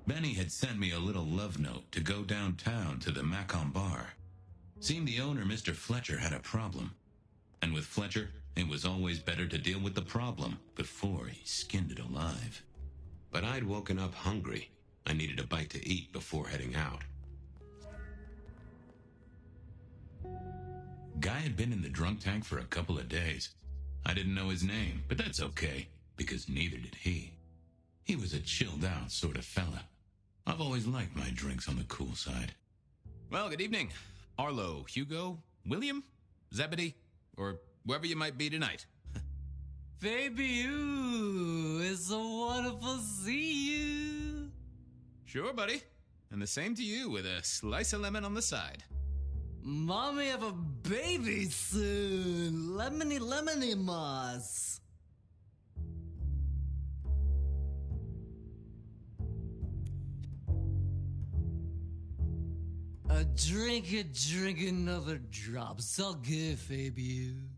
Benny had sent me a little love note to go downtown to the Macon bar. Seemed the owner, Mr. Fletcher, had a problem. And with Fletcher, it was always better to deal with the problem before he skinned it alive. But I'd woken up hungry. I needed a bite to eat before heading out. Guy had been in the drunk tank for a couple of days. I didn't know his name, but that's okay, because neither did he. He was a chilled-out sort of fella. I've always liked my drinks on the cool side. Well, good evening. Arlo, Hugo, William, Zebedee, or wherever you might be tonight. Baby, it's so wonderful to see you. Sure, buddy. And the same to you with a slice of lemon on the side. Mommy have a baby soon. Lemony, lemony moss. Drink another drop. It's all good, Fabian.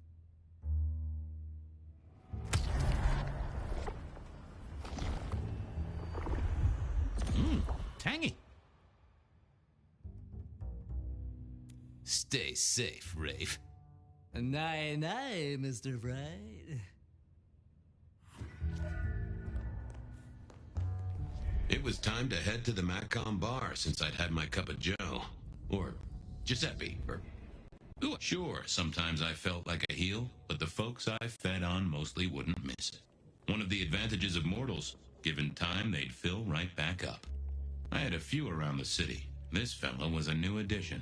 Tangy. Stay safe, Rafe. Night, Mr. Bright. It was time to head to the Macon bar since I'd had my cup of Joe. Or Giuseppe, or... Ooh, sure, sometimes I felt like a heel, but the folks I fed on mostly wouldn't miss it. One of the advantages of mortals, given time, they'd fill right back up. I had a few around the city. This fellow was a new addition.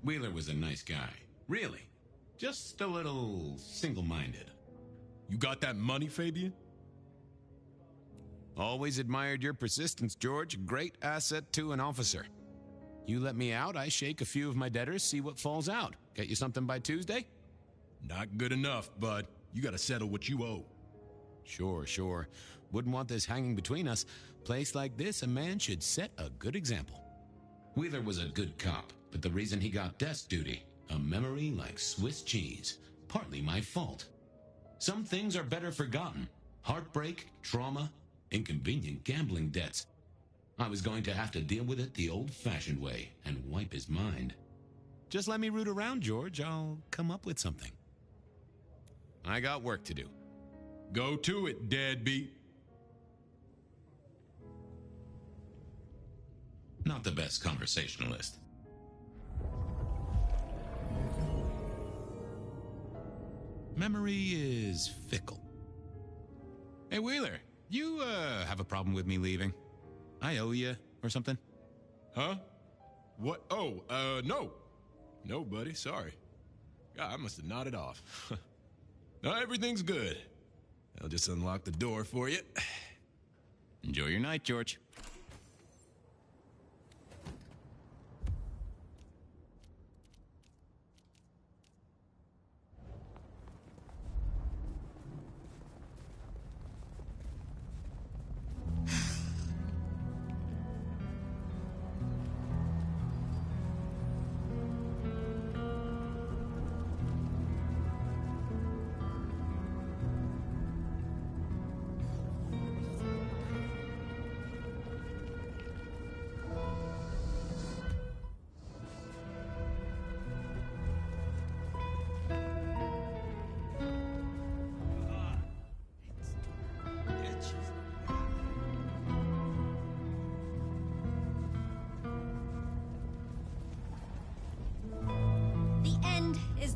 Wheeler was a nice guy. Really. Just a little single-minded. You got that money, Fabian? Always admired your persistence, George. Great asset to an officer. You let me out, I shake a few of my debtors, see what falls out. Get you something by Tuesday? Not good enough, bud. You gotta settle what you owe. Sure. Wouldn't want this hanging between us. Place like this, a man should set a good example. Wheeler was a good cop, but the reason he got desk duty, a memory like Swiss cheese, partly my fault. Some things are better forgotten. Heartbreak, trauma, inconvenient gambling debts. I was going to have to deal with it the old-fashioned way and wipe his mind. Just let me root around, George. I'll come up with something. I got work to do. Go to it, deadbeat. Not the best conversationalist. Memory is fickle. Hey, Wheeler, you have a problem with me leaving? I owe you or something? Huh? What? Oh, no. No, buddy, sorry. God, I must have nodded off. No, everything's good. I'll just unlock the door for you. Enjoy your night, George.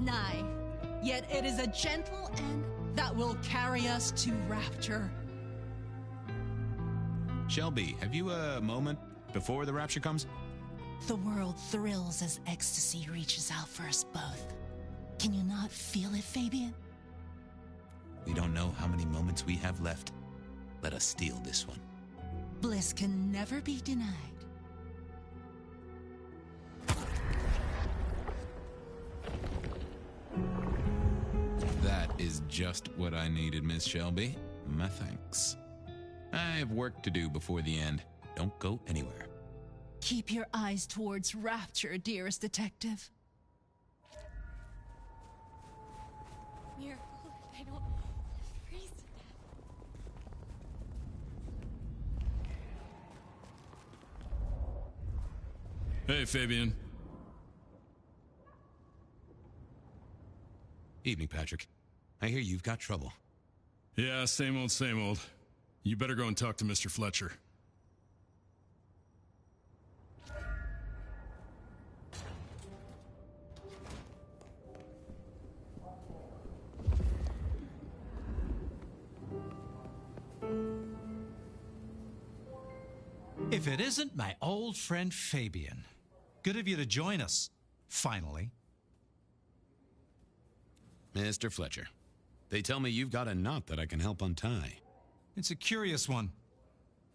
Nigh, yet it is a gentle end that will carry us to rapture. Shelby, have you a moment before the rapture comes? The world thrills as ecstasy reaches out for us both. Can you not feel it, Fabian? We don't know how many moments we have left. Let us steal this one. Bliss can never be denied. That is just what I needed, Miss Shelby. My thanks. I have work to do before the end. Don't go anywhere. Keep your eyes towards Rapture, dearest detective. Miracle, I don't freeze to death. Hey, Fabian. Evening, Patrick. I hear you've got trouble. Yeah, same old, same old. You better go and talk to Mr. Fletcher. If it isn't my old friend Fabian. Good of you to join us, finally. Mr. Fletcher, they tell me you've got a knot that I can help untie. It's a curious one.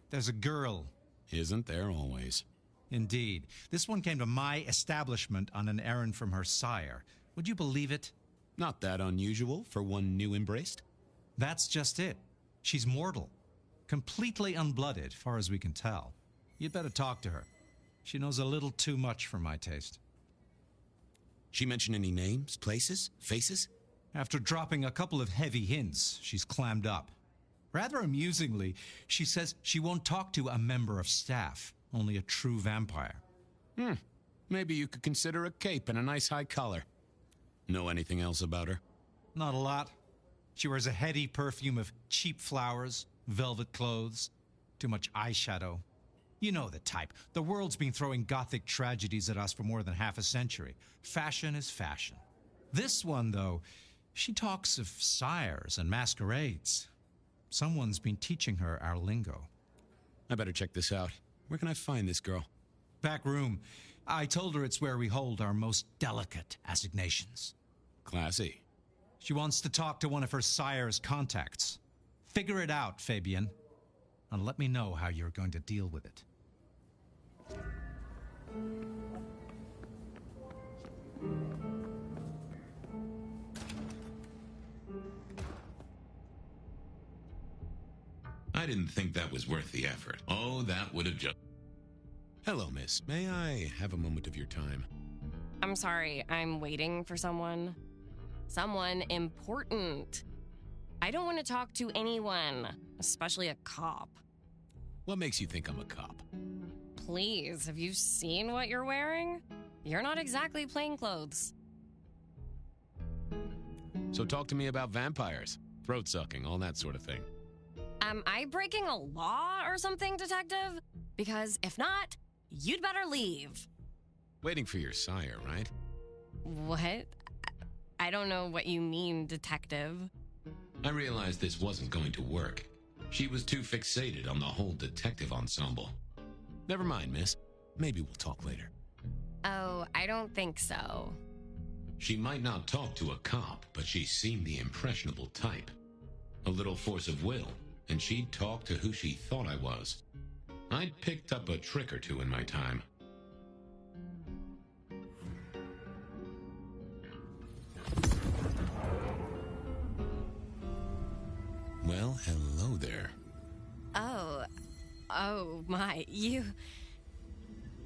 There's a girl. Isn't there always? Indeed. This one came to my establishment on an errand from her sire. Would you believe it? Not that unusual for one new embraced. That's just it. She's mortal. Completely unblooded, far as we can tell. You'd better talk to her. She knows a little too much for my taste. She mention any names, places, faces? After dropping a couple of heavy hints, she's clammed up. Rather amusingly, she says she won't talk to a member of staff, only a true vampire. Maybe you could consider a cape and a nice high collar. Know anything else about her? Not a lot. She wears a heady perfume of cheap flowers, velvet clothes, too much eyeshadow. You know the type. The world's been throwing gothic tragedies at us for more than half a century. Fashion is fashion. This one, though, she talks of sires and masquerades. Someone's been teaching her our lingo. I better check this out. Where can I find this girl? Back room. I told her it's where we hold our most delicate assignations. Classy. She wants to talk to one of her sire's contacts. Figure it out, Fabian, and let me know how you're going to deal with it. I didn't think that was worth the effort. Oh, that would have just... Hello, miss. May I have a moment of your time? I'm sorry, I'm waiting for someone. Someone important. I don't want to talk to anyone, especially a cop. What makes you think I'm a cop? Please, have you seen what you're wearing? You're not exactly plainclothes. So talk to me about vampires, throat sucking, all that sort of thing. Am I breaking a law or something, detective? Because if not, you'd better leave. Waiting for your sire, right? What? I don't know what you mean, detective. I realized this wasn't going to work. She was too fixated on the whole detective ensemble. Never mind, miss. Maybe we'll talk later. Oh, I don't think so. She might not talk to a cop, but she seemed the impressionable type. A little force of will, and she'd talk to who she thought I was. I'd picked up a trick or two in my time. Well, hello there. Oh my,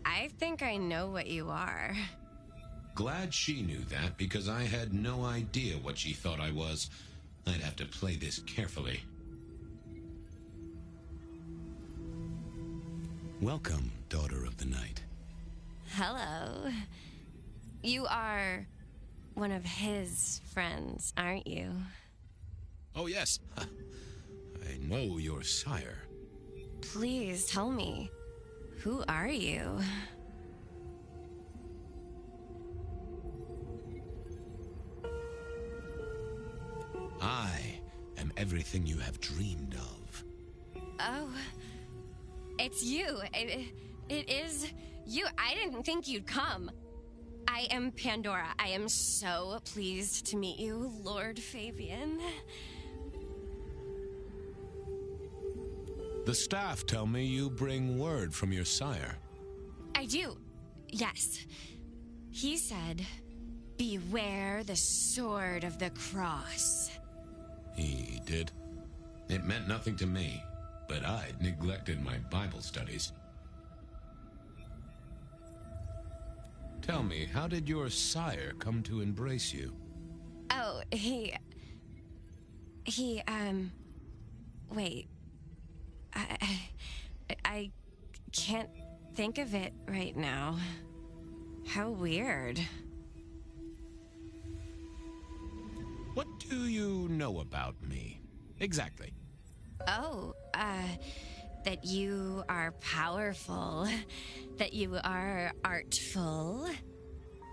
I think I know what you are. Glad she knew that, because I had no idea what she thought I was. I'd have to play this carefully. Welcome, daughter of the night. Hello. You are one of his friends, aren't you? Oh, yes. I know your sire. Please tell me, who are you? I am everything you have dreamed of. Oh, it's you. It is you. I didn't think you'd come. I am Pandora. I am so pleased to meet you, Lord Fabian. The staff tell me you bring word from your sire. I do. Yes. He said, beware the sword of the cross. He did? It meant nothing to me, but I'd neglected my Bible studies. Tell me, how did your sire come to embrace you? Oh, wait. I can't think of it right now. How weird. What do you know about me? Exactly. Oh, that you are powerful, that you are artful,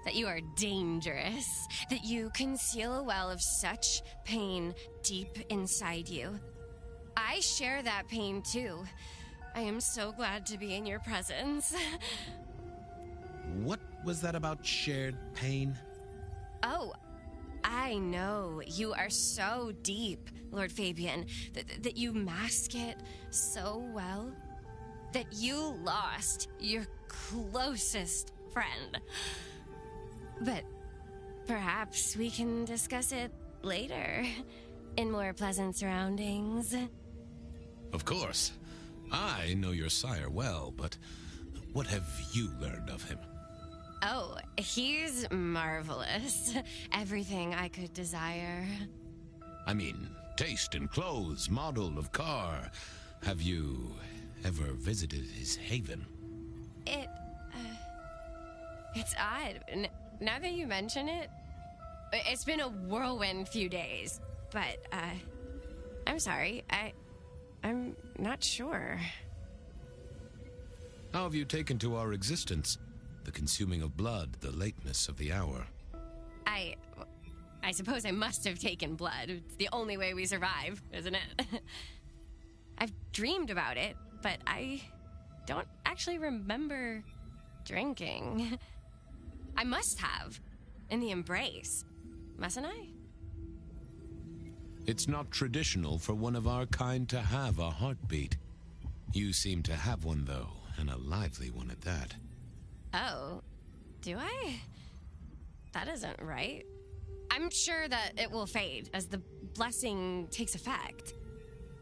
that you are dangerous, that you conceal a well of such pain deep inside you. I share that pain too. I am so glad to be in your presence. What was that about shared pain? Oh, I know. You are so deep, Lord Fabian, that you mask it so well. That you lost your closest friend. But perhaps we can discuss it later, in more pleasant surroundings. Of course. I know your sire well, but what have you learned of him? Oh, he's marvelous. Everything I could desire. I mean, taste in clothes, model of car. Have you ever visited his haven? It's odd. Now that you mention it, it's been a whirlwind few days. But, I'm sorry. I'm not sure. How have you taken to our existence? The consuming of blood, the lateness of the hour. I suppose I must have taken blood. It's the only way we survive, isn't it? I've dreamed about it, but I don't actually remember drinking. I must have. In the embrace. Mustn't I? It's not traditional for one of our kind to have a heartbeat. You seem to have one, though, and a lively one at that. Oh, do I? That isn't right. I'm sure that it will fade as the blessing takes effect.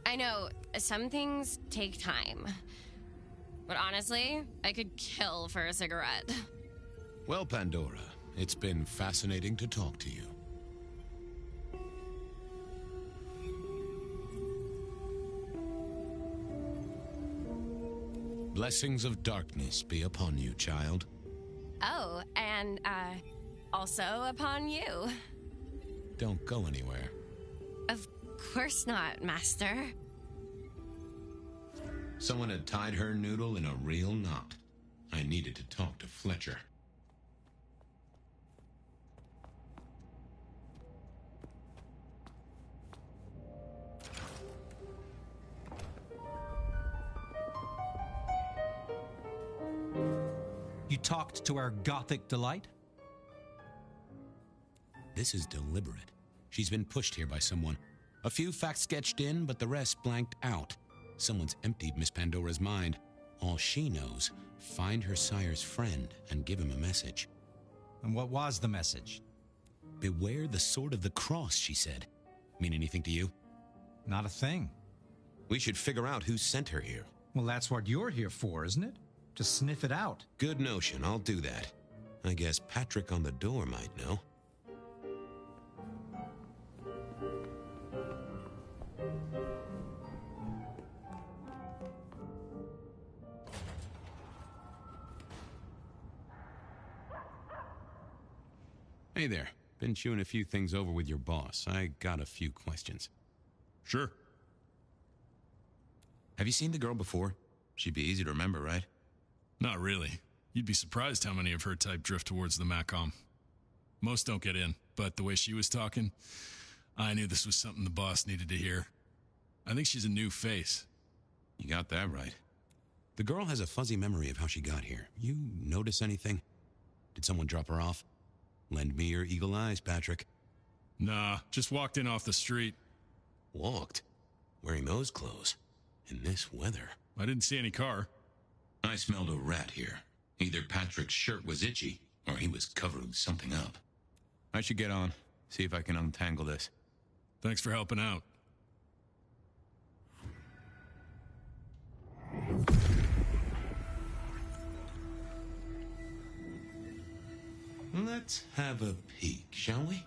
I know some things take time. But honestly, I could kill for a cigarette. Well, Pandora, it's been fascinating to talk to you. Blessings of darkness be upon you, child. Oh, and, also upon you. Don't go anywhere. Of course not, Master. Someone had tied her noodle in a real knot. I needed to talk to Fletcher. You talked to our Gothic delight? This is deliberate. She's been pushed here by someone. A few facts sketched in, but the rest blanked out. Someone's emptied Miss Pandora's mind. All she knows, find her sire's friend and give him a message. And what was the message? Beware the sword of the cross, she said. Mean anything to you? Not a thing. We should figure out who sent her here. Well, that's what you're here for, isn't it? To sniff it out. Good notion, I'll do that. I guess Patrick on the door might know. Hey there. Been chewing a few things over with your boss. I got a few questions. Sure. Have you seen the girl before? She'd be easy to remember, right? Not really. You'd be surprised how many of her type drift towards the Macom. Most don't get in, but the way she was talking, I knew this was something the boss needed to hear. I think she's a new face. You got that right. The girl has a fuzzy memory of how she got here. You notice anything? Did someone drop her off? Lend me your eagle eyes, Patrick. Nah, just walked in off the street. Walked? Wearing those clothes? In this weather? I didn't see any car. I smelled a rat here. Either Patrick's shirt was itchy, or he was covering something up. I should get on, see if I can untangle this. Thanks for helping out. Let's have a peek, shall we?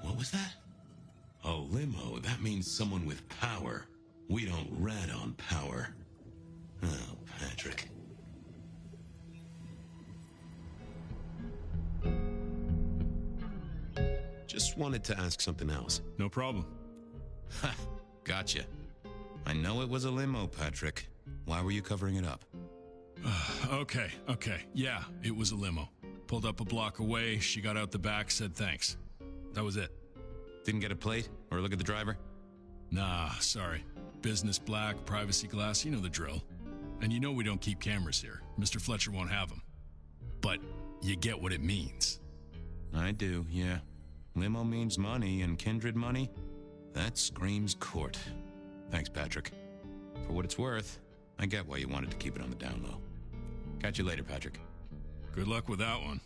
What was that? A limo. That means someone with power. We don't rat on power. Oh, Patrick. Just wanted to ask something else. No problem. Ha! Gotcha. I know it was a limo, Patrick. Why were you covering it up? Okay. Yeah, it was a limo. Pulled up a block away, she got out the back, said thanks. That was it. Didn't get a plate or look at the driver? Nah, sorry. Business black, privacy glass, you know the drill. And you know we don't keep cameras here. Mr. Fletcher won't have them. But you get what it means. I do, yeah. Limo means money, and Kindred money? That screams court. Thanks, Patrick. For what it's worth, I get why you wanted to keep it on the down low. Catch you later, Patrick. Good luck with that one.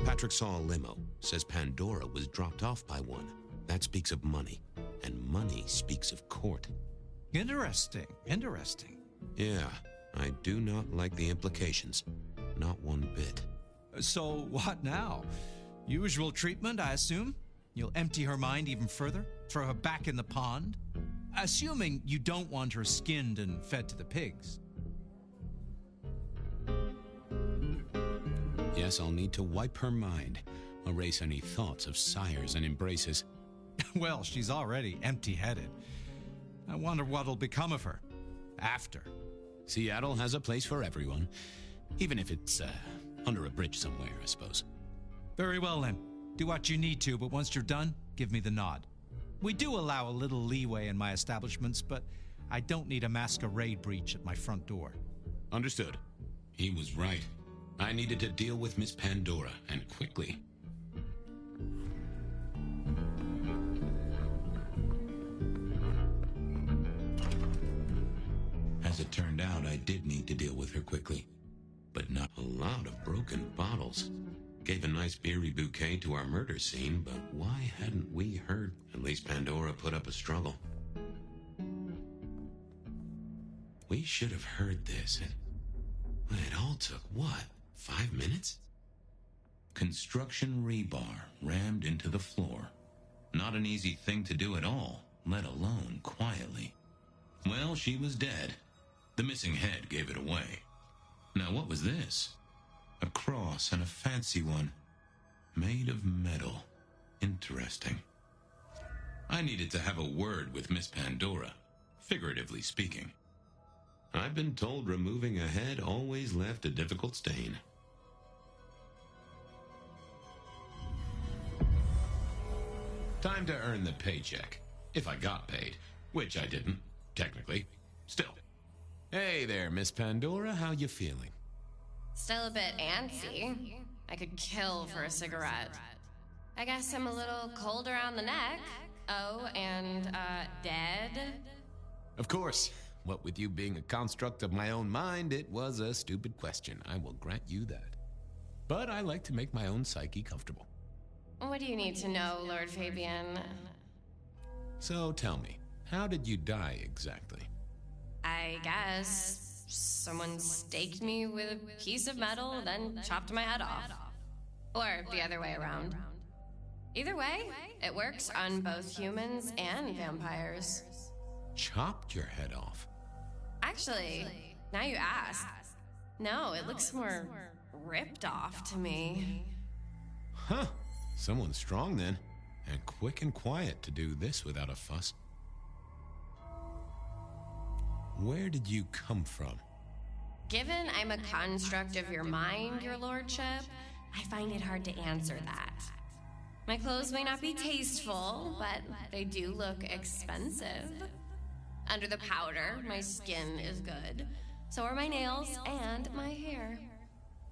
Patrick saw a limo. Says Pandora was dropped off by one. That speaks of money. And money speaks of court. Interesting. Yeah, I do not like the implications. Not one bit. So what now? Usual treatment, I assume? You'll empty her mind even further? Throw her back in the pond? Assuming you don't want her skinned and fed to the pigs. Yes, I'll need to wipe her mind. Erase any thoughts of sires and embraces. Well, she's already empty-headed. I wonder what'll become of her after. Seattle has a place for everyone. Even if it's, under a bridge somewhere, I suppose. Very well, then. Do what you need to, but once you're done, give me the nod. We do allow a little leeway in my establishments, but I don't need a masquerade breach at my front door. Understood. He was right. I needed to deal with Miss Pandora, and quickly. As it turned out, I did need to deal with her quickly. But not A lot of broken bottles. Gave a nice beery bouquet to our murder scene, but why hadn't we heard? At least Pandora put up a struggle. We should have heard this. It all took, what, 5 minutes? construction rebar rammed into the floor. Not an easy thing to do at all, let alone quietly. Well, she was dead. The missing head gave it away. Now what was this? A cross, and a fancy one. Made of metal. Interesting. I needed to have a word with Miss Pandora, figuratively speaking. I've been told removing a head always left a difficult stain. Time to earn the paycheck. If I got paid, which I didn't, technically. Still. Hey there, Miss Pandora, how you feeling? Still a bit antsy. I could kill for a cigarette. I guess I'm a little cold around the neck. Oh, and, dead? Of course. What with you being a construct of my own mind, it was a stupid question. I will grant you that. But I like to make my own psyche comfortable. What do you need to know, Lord Fabian? So tell me, how did you die exactly? I guess someone staked me with a piece of metal, then chopped my head off. Or the other way around. Either way, it works on both humans and vampires. Chopped your head off? Actually, now you ask. No, it looks more ripped off to me. Huh. Someone's strong then. And quick and quiet to do this without a fuss. Where did you come from? Given I'm a construct of your mind, your lordship, I find it hard to answer that. My clothes may not be tasteful, but they do look expensive. Under the powder, my skin is good. So are my nails and my hair.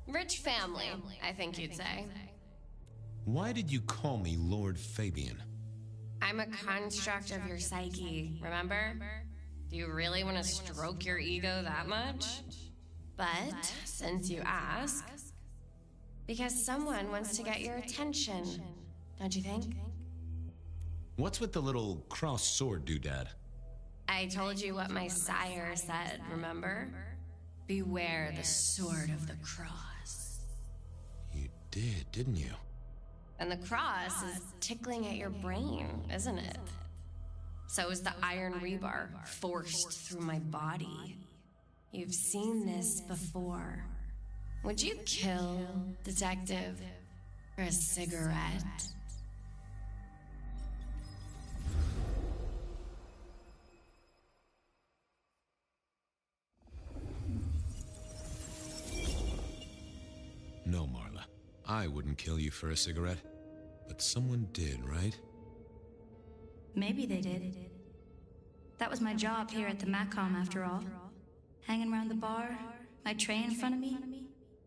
Rich family, I think you'd say. Why did you call me Lord Fabian? I'm a construct of your psyche, remember? Do you really want to stroke your ego that much? But since you ask, because someone wants to get your attention, don't you think? What's with the little cross sword doodad? I told you what my sire said, remember? Beware the sword of the cross. You did, didn't you? And the cross is tickling at your brain, isn't it? So is the iron rebar forced through my body. You've seen this before. Would you kill, detective, for a cigarette? No, Marla. I wouldn't kill you for a cigarette. But someone did, right? Maybe they did. That was my job here at the Macom, after all. Hanging around the bar, my tray in front of me,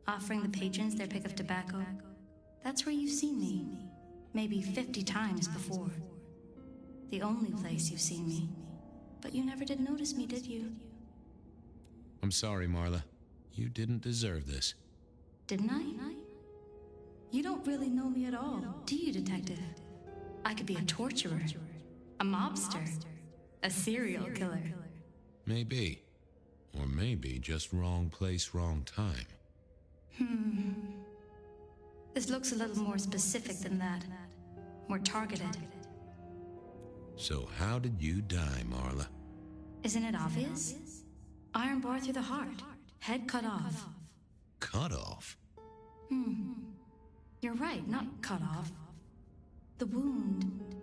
offering the patrons their pick of tobacco. That's where you've seen me. Maybe 50 times before. The only place you've seen me. But you never did notice me, did you? I'm sorry, Marla. You didn't deserve this. Didn't I? You don't really know me at all, do you, detective? I could be a torturer, a mobster, a serial killer. Maybe. Or maybe just wrong place, wrong time. This looks a little more specific than that. More targeted. So how did you die, Marla? Isn't it obvious? Iron bar through the heart. Head cut off. Cut off? You're right, not cut off. The wound,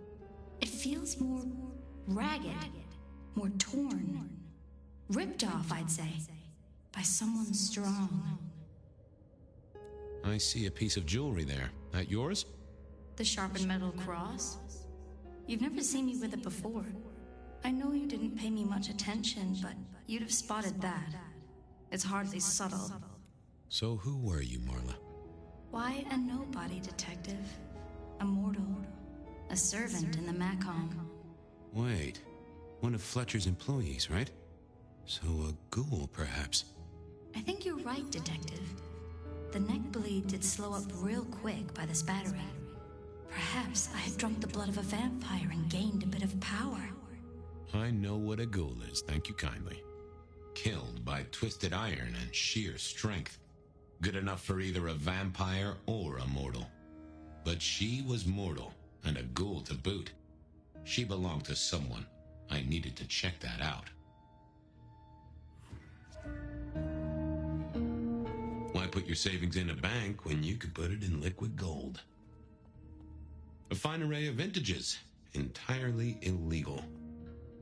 it feels more ragged, more torn. Ripped off, I'd say, by someone strong. I see a piece of jewelry there. That yours? The sharpened metal cross? You've never seen me with it before. I know you didn't pay me much attention, but you'd have spotted that. It's hardly subtle. So who were you, Marla? Why a nobody, detective? A mortal. A servant in the Macom. Wait. One of Fletcher's employees, right? So a ghoul, perhaps? I think you're right, detective. The neck bleed did slow up real quick by the spattering. Perhaps I had drunk the blood of a vampire and gained a bit of power. I know what a ghoul is, thank you kindly. Killed by twisted iron and sheer strength. Good enough for either a vampire or a mortal. But she was mortal, and a ghoul to boot. She belonged to someone. I needed to check that out. Why put your savings in a bank when you could put it in liquid gold? A fine array of vintages, entirely illegal.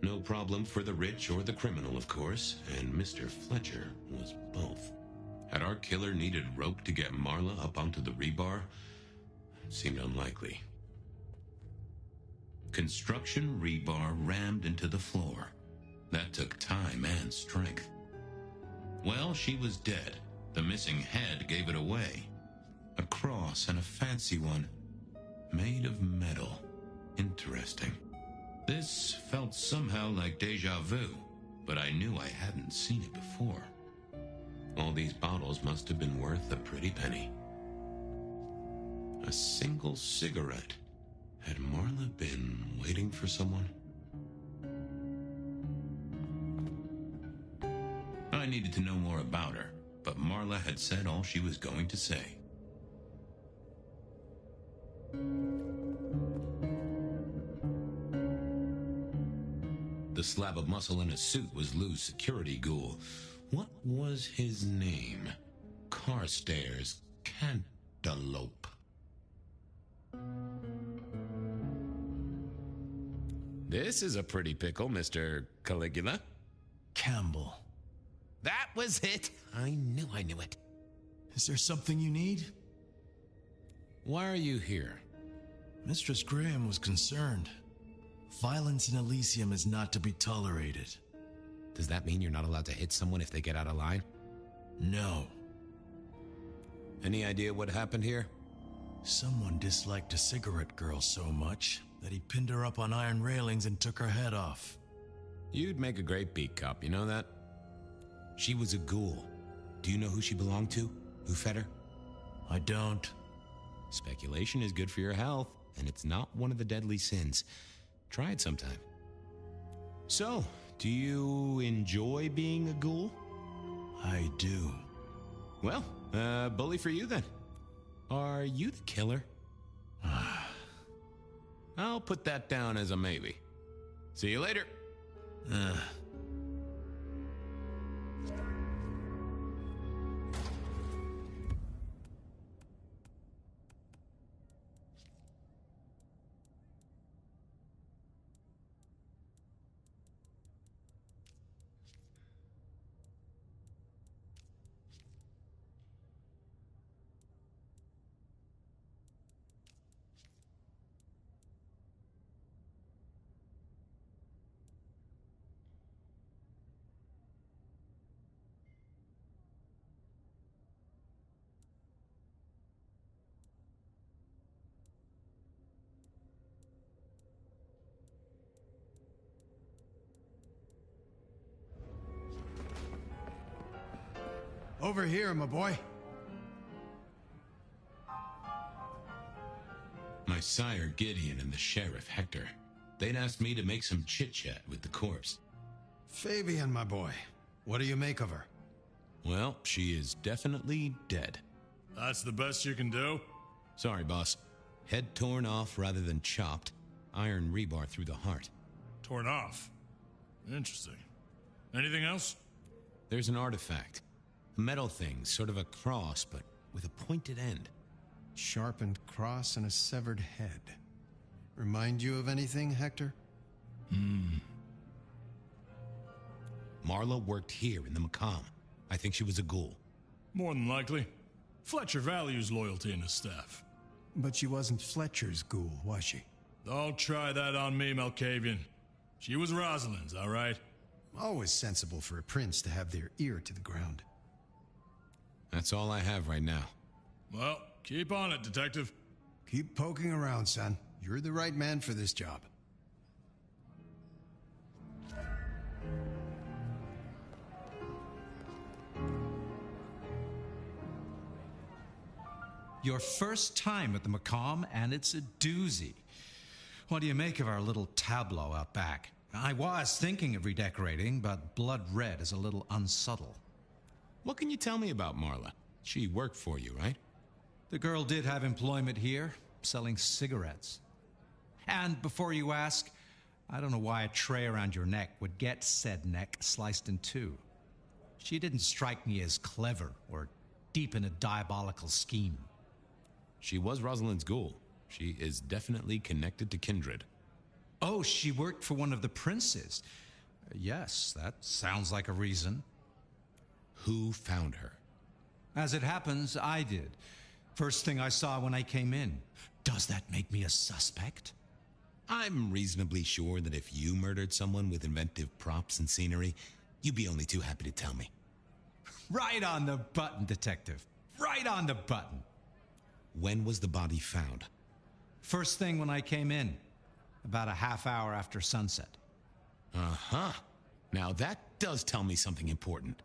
No problem for the rich or the criminal, of course, and Mr. Fletcher was both. Had our killer needed rope to get Marla up onto the rebar? Seemed unlikely. Construction rebar rammed into the floor. That took time and strength. Well, she was dead. The missing head gave it away. A cross, and a fancy one. Made of metal. Interesting. This felt somehow like deja vu, but I knew I hadn't seen it before. All these bottles must have been worth a pretty penny. A single cigarette. Had Marla been waiting for someone? I needed to know more about her, but Marla had said all she was going to say. The slab of muscle in his suit was Lou's security ghoul. What was his name? Carstairs Cantaloupe. This is a pretty pickle, Mr. Caligula. Campbell. That was it. I knew it. Is there something you need? Why are you here? Mistress Graham was concerned. Violence in Elysium is not to be tolerated. Does that mean you're not allowed to hit someone if they get out of line? No. Any idea what happened here? Someone disliked a cigarette girl so much that he pinned her up on iron railings and took her head off. You'd make a great beat cop, you know that? She was a ghoul. Do you know who she belonged to? Who fed her? I don't. Speculation is good for your health, and it's not one of the deadly sins. Try it sometime. So, do you enjoy being a ghoul? I do. Well, bully for you then. Are you the killer? I'll put that down as a maybe. See you later. Over here, my boy. My sire Gideon and the sheriff Hector. They'd asked me to make some chit-chat with the corpse. Fabian, my boy. What do you make of her? Well, she is definitely dead. That's the best you can do? Sorry, boss. Head torn off rather than chopped. Iron rebar through the heart. Torn off? Interesting. Anything else? There's an artifact. A metal thing, sort of a cross, but with a pointed end. Sharpened cross and a severed head. Remind you of anything, Hector? Marla worked here in the Macomb. I think she was a ghoul. More than likely. Fletcher values loyalty in his staff. But she wasn't Fletcher's ghoul, was she? Don't try that on me, Malkavian. She was Rosalind's, all right? Always sensible for a prince to have their ear to the ground. That's all I have right now. Well, keep on it, Detective. Keep poking around, son. You're the right man for this job. Your first time at the Macomb, and it's a doozy. What do you make of our little tableau out back? I was thinking of redecorating, but blood red is a little unsubtle. What can you tell me about Marla? She worked for you, right? The girl did have employment here, selling cigarettes. And before you ask, I don't know why a tray around your neck would get said neck sliced in two. She didn't strike me as clever or deep in a diabolical scheme. She was Rosalind's ghoul. She is definitely connected to Kindred. Oh, she worked for one of the princes. Yes, that sounds like a reason. Who found her? As it happens, I did. First thing I saw when I came in. Does that make me a suspect? I'm reasonably sure that if you murdered someone with inventive props and scenery, you'd be only too happy to tell me. Right on the button, Detective. Right on the button. When was the body found? First thing when I came in. About a half hour after sunset. Uh-huh. Now that does tell me something important.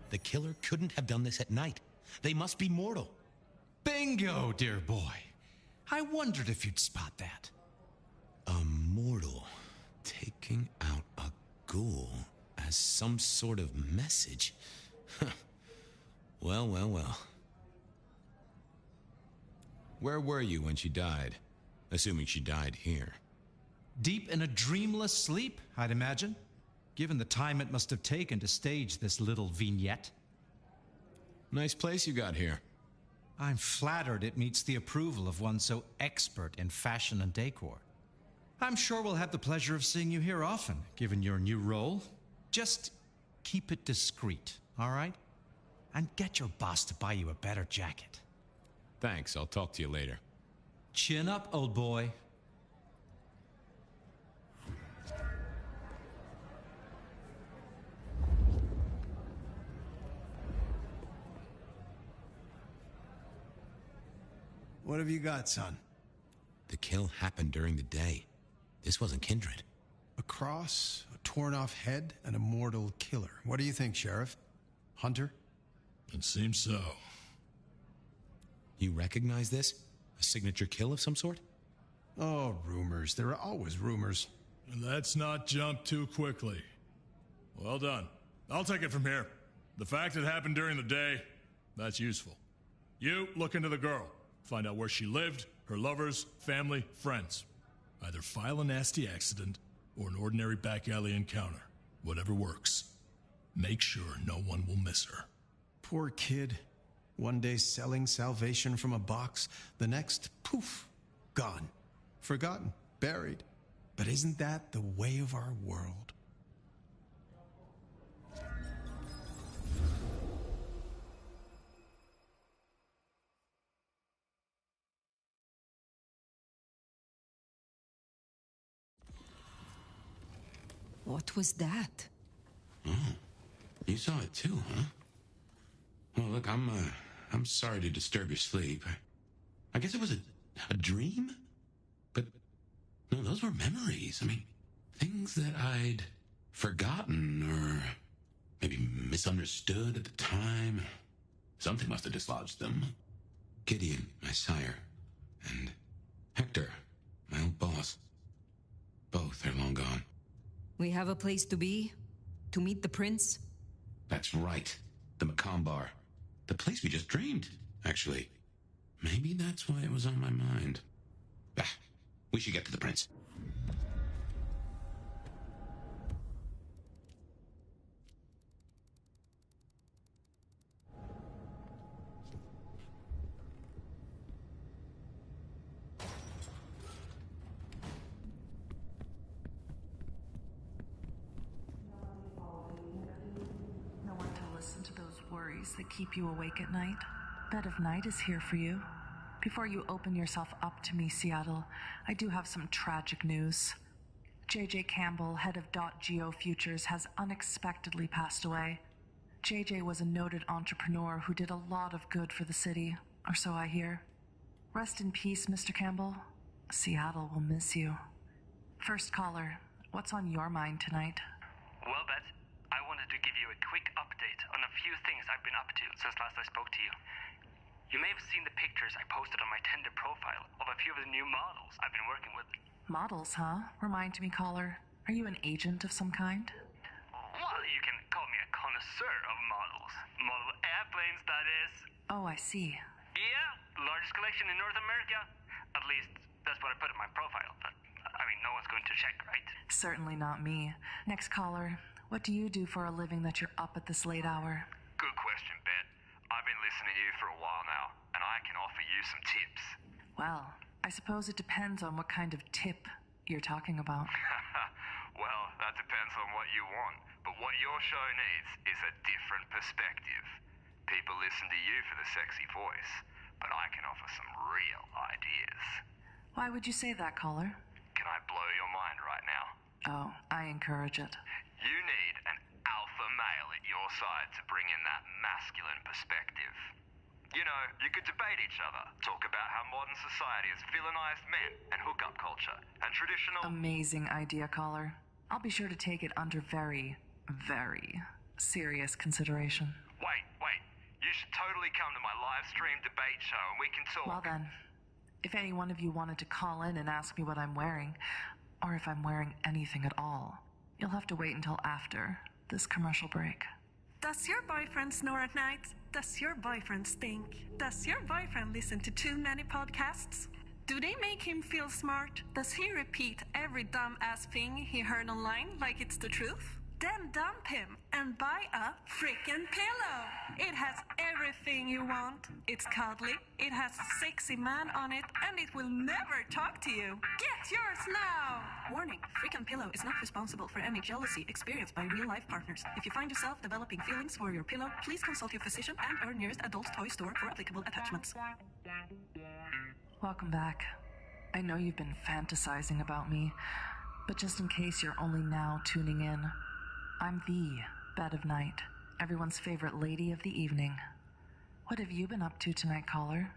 The killer couldn't have done this at night. They must be mortal. Bingo, dear boy. I wondered if you'd spot that. A mortal taking out a ghoul as some sort of message. Well, well, well. Where were you when she died? Assuming she died here. Deep in a dreamless sleep, I'd imagine. Given the time it must have taken to stage this little vignette. Nice place you got here. I'm flattered it meets the approval of one so expert in fashion and decor. I'm sure we'll have the pleasure of seeing you here often, given your new role. Just keep it discreet, all right? And get your boss to buy you a better jacket. Thanks, I'll talk to you later. Chin up, old boy. What have you got, son? The kill happened during the day. This wasn't Kindred. A cross, a torn-off head, and a mortal killer. What do you think, Sheriff? Hunter? It seems so. You recognize this? A signature kill of some sort? Oh, rumors. There are always rumors. Let's not jump too quickly. Well done. I'll take it from here. The fact it happened during the day, that's useful. You look into the girl. Find out where she lived, her lovers, family, friends. Either file a nasty accident or an ordinary back alley encounter. Whatever works. Make sure no one will miss her. Poor kid. One day selling salvation from a box, the next, poof, gone. Forgotten, buried. But isn't that the way of our world? What was that? Oh, you saw it too, huh? Well, look, I'm sorry to disturb your sleep. I guess it was a dream? But, no, those were memories. I mean, things that I'd forgotten or maybe misunderstood at the time. Something must have dislodged them. Gideon, my sire, and Hector, my old boss. Both are long gone. We have a place to be? To meet the prince? That's right. The Macomb Bar. The place we just dreamed, actually. Maybe that's why it was on my mind. We should get to the prince. No one to listen to those worries that keep you awake at night. Bed of Night is here for you. Before you open yourself up to me, Seattle, I do have some tragic news. J.J. Campbell, head of .Geo Futures, has unexpectedly passed away. J.J. was a noted entrepreneur who did a lot of good for the city, or so I hear. Rest in peace, Mr. Campbell. Seattle will miss you. First caller, what's on your mind tonight? Well, Beth, I wanted to give you a quick update on a few things I've been up to since last I spoke to you. You may have seen the pictures I posted on my Tinder profile of a few of the new models I've been working with. Models, huh? Remind me, caller. Are you an agent of some kind? Well, you can call me a connoisseur of models. Model airplanes, that is. Oh, I see. Yeah, largest collection in North America. At least, that's what I put in my profile. But, I mean, no one's going to check, right? Certainly not me. Next caller, what do you do for a living that you're up at this late hour? Good question, Bet. I've been listening to you for a while now, and I can offer you some tips. Well, I suppose it depends on what kind of tip you're talking about. Well, that depends on what you want. But what your show needs is a different perspective. People listen to you for the sexy voice, but I can offer some real ideas. Why would you say that, caller? Can I blow your mind right now? Oh, I encourage it. You need an alpha male at your side to bring in that masculine perspective. You know, you could debate each other, talk about how modern society has villainized men and hookup culture and traditional... Amazing idea, caller. I'll be sure to take it under very, very serious consideration. Wait. You should totally come to my live stream debate show and we can talk. Well then, if any one of you wanted to call in and ask me what I'm wearing, or if I'm wearing anything at all, you'll have to wait until after this commercial break. Does your boyfriend snore at night? Does your boyfriend stink? Does your boyfriend listen to too many podcasts? Do they make him feel smart? Does he repeat every dumb-ass thing he heard online like it's the truth? Then dump him and buy a freaking pillow. It has everything you want. It's cuddly, it has a sexy man on it, and it will never talk to you. Get yours now! Warning, Freakin' Pillow is not responsible for any jealousy experienced by real-life partners. If you find yourself developing feelings for your pillow, please consult your physician and or nearest adult toy store for applicable attachments. Welcome back. I know you've been fantasizing about me, but just in case you're only now tuning in, I'm the Bed of Night, everyone's favorite lady of the evening. What have you been up to tonight, caller?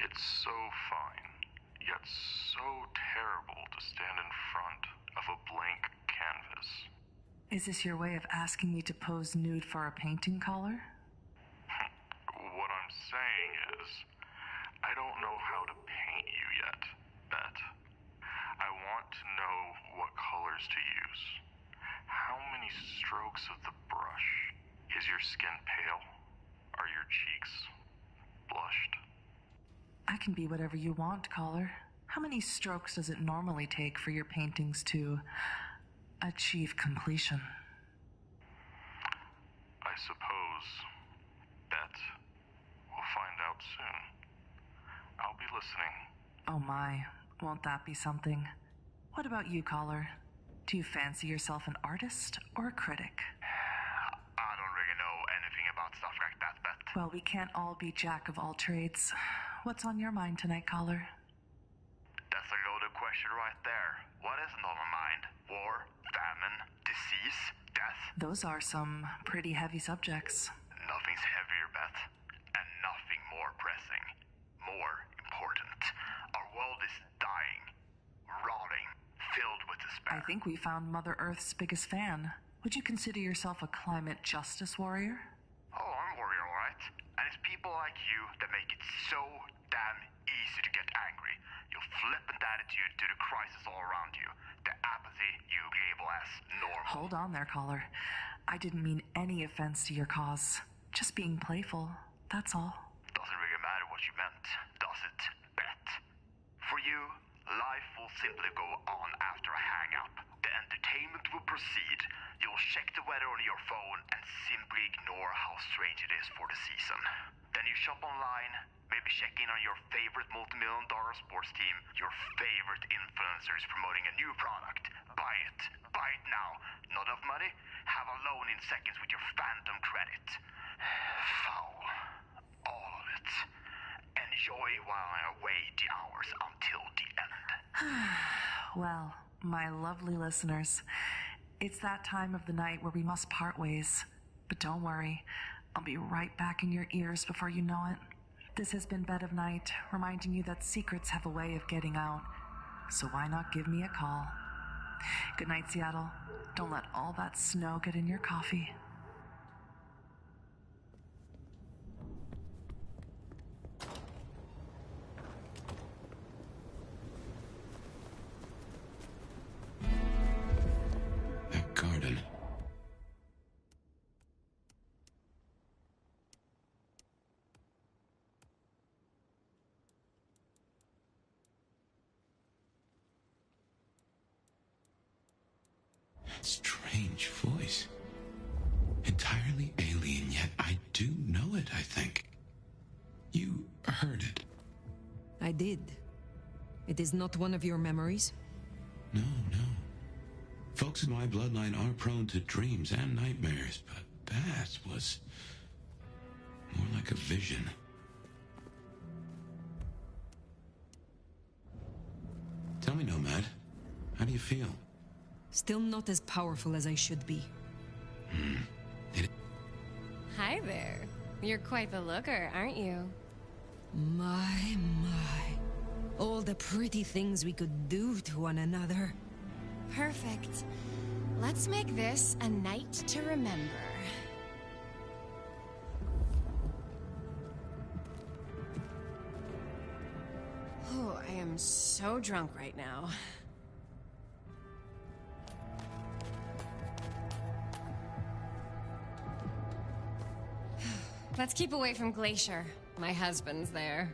It's so fine. yet so terrible to stand in front of a blank canvas. Is this your way of asking me to pose nude for a painting, Caller? What I'm saying is, I don't know how to paint you yet, Beth. I want to know what colors to use. How many strokes of the brush? Is your skin pale? Are your cheeks blushed? I can be whatever you want, Caller. How many strokes does it normally take for your paintings to achieve completion? I suppose, Beth, we'll find out soon. I'll be listening. Oh my, won't that be something? What about you, Caller? Do you fancy yourself an artist or a critic? I don't really know anything about stuff like that, Beth. Well, we can't all be jack of all trades. What's on your mind tonight, Caller? That's a loaded question right there. What isn't on my mind? War, famine, disease, death? Those are some pretty heavy subjects. Nothing's heavier, Beth. And nothing more pressing. More important. Our world is dying. Rotting. Filled with despair. I think we found Mother Earth's biggest fan. Would you consider yourself a climate justice warrior? Oh, I'm a warrior, alright. And it's people like you that make it so damn easy to get angry. Your flippant attitude to the crisis all around you. The apathy you label as normal. Hold on there, Caller. I didn't mean any offense to your cause. Just being playful, that's all. Doesn't really matter what you meant, does it, Beth? For you, life will simply go on after a hang-up. The entertainment will proceed. You'll check the weather on your phone and simply ignore how strange it is for the season. Then you shop online, maybe check in on your favorite multi-million-dollar sports team, your favorite influencers promoting a new product. Buy it. Buy it now. Not enough money? Have a loan in seconds with your phantom credit. Foul. All of it. Enjoy while I await the hours until the end. Well, my lovely listeners, it's that time of the night where we must part ways. But don't worry, I'll be right back in your ears before you know it. This has been Bed of Night, reminding you that secrets have a way of getting out. So why not give me a call? Good night, Seattle. Don't let all that snow get in your coffee. That garden. That strange voice. Entirely alien, yet I do know it, I think. You heard it. I did. It is not one of your memories? No. Folks in my bloodline are prone to dreams and nightmares, but that was more like a vision. Tell me, Nomad, how do you feel? Still not as powerful as I should be. Hi there. You're quite the looker, aren't you? My. All the pretty things we could do to one another. Perfect. Let's make this a night to remember. Oh, I am so drunk right now. Let's keep away from Glacier. My husband's there.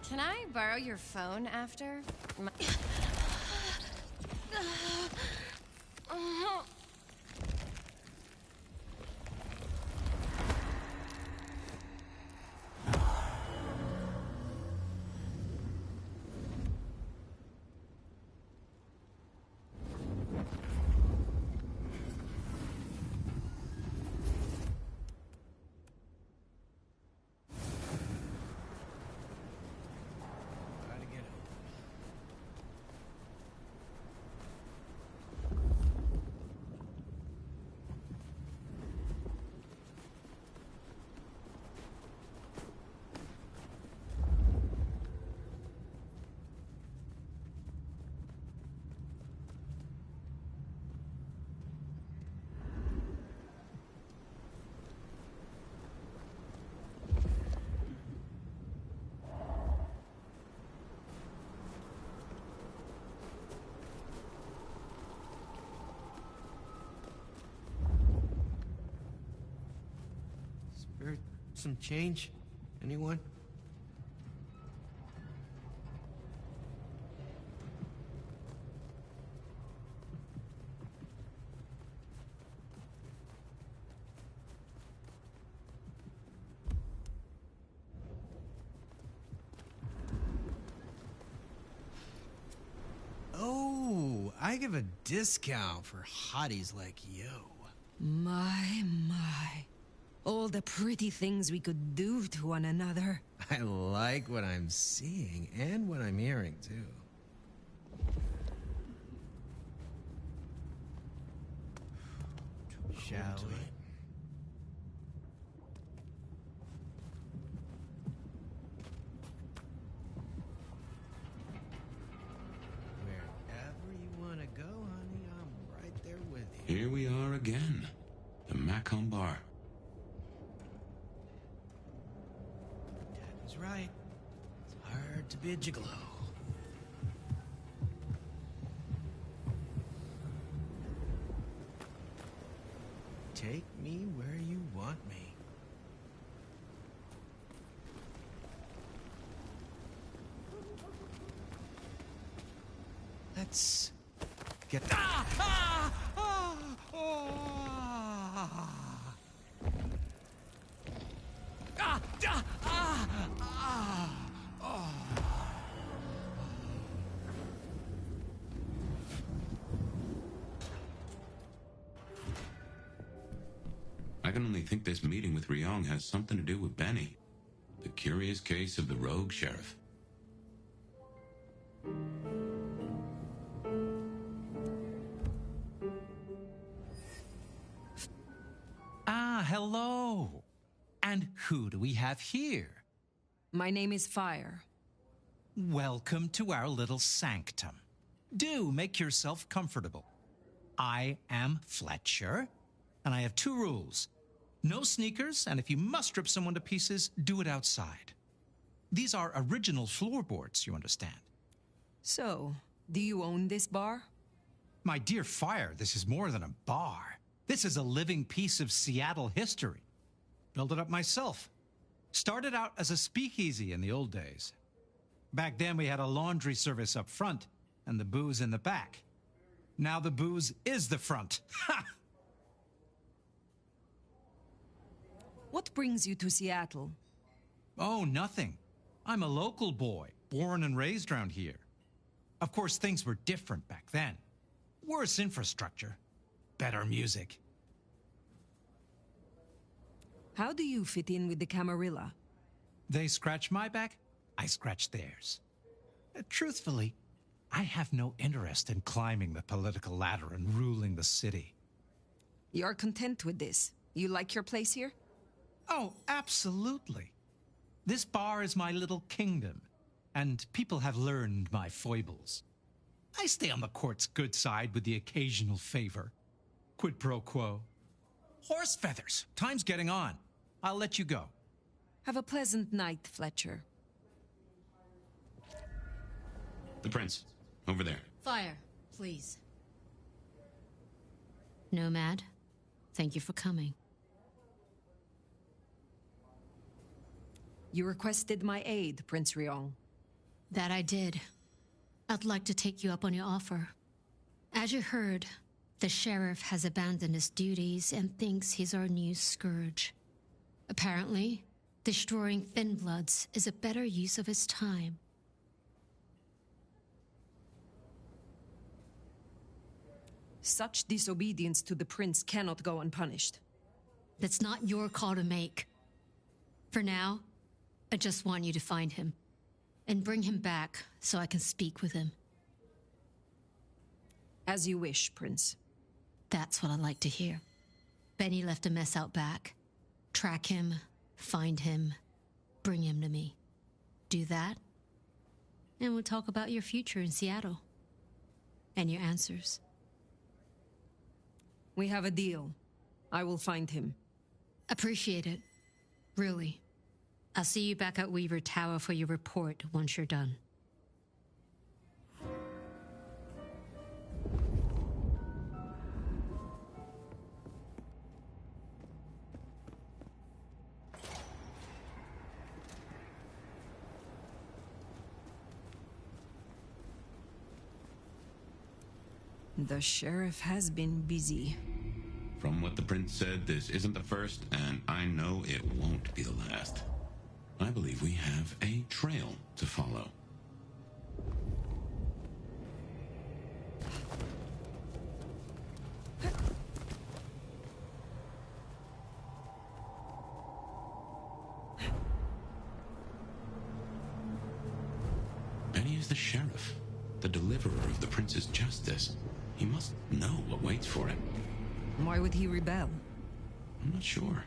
Can I borrow your phone after? Or some change? Anyone? Oh, I give a discount for hotties like you. My. All the pretty things we could do to one another. I like what I'm seeing and what I'm hearing, too. Shall we? Wherever you want to go, honey, I'm right there with you. Here we are again. The Macomb Bar. Dad was right. It's hard to be a gigolo. Take me where you want me. Let's get... I can only think this meeting with Ryong has something to do with Benny. The curious case of the rogue sheriff. Ah, hello. And who do we have here? My name is Fire. Welcome to our little sanctum. Do make yourself comfortable. I am Fletcher, and I have 2 rules. No sneakers, and if you must rip someone to pieces, do it outside. These are original floorboards, you understand. So, do you own this bar? My dear Fire, this is more than a bar. This is a living piece of Seattle history. Built it up myself. Started out as a speakeasy in the old days. Back then we had a laundry service up front and the booze in the back. Now the booze is the front. Ha! What brings you to Seattle? Oh, nothing. I'm a local boy, born and raised around here. Of course, things were different back then. Worse infrastructure, better music. How do you fit in with the Camarilla? They scratch my back, I scratch theirs. Truthfully, I have no interest in climbing the political ladder and ruling the city. You're content with this? You like your place here? Oh, absolutely. This bar is my little kingdom, and people have learned my foibles. I stay on the court's good side with the occasional favor. Quid pro quo. Horse feathers. Time's getting on. I'll let you go. Have a pleasant night, Fletcher. The prince. Over there. Fire, please. Nomad, thank you for coming. You requested my aid, Prince Ryong. That I did. I'd like to take you up on your offer. As you heard, the sheriff has abandoned his duties and thinks he's our new scourge. Apparently, destroying Thin Bloods is a better use of his time. Such disobedience to the prince cannot go unpunished. That's not your call to make. For now, I just want you to find him and bring him back so I can speak with him. As you wish, Prince. That's what I like to hear. Benny left a mess out back. Track him, find him, bring him to me. Do that, and we'll talk about your future in Seattle. And your answers. We have a deal. I will find him. Appreciate it. Really. I'll see you back at Weaver Tower for your report once you're done. The sheriff has been busy. From what the prince said, this isn't the first, and I know it won't be the last. I believe we have a trail to follow. And he is the sheriff, the deliverer of the prince's justice. He must know what waits for him. Why would he rebel? I'm not sure.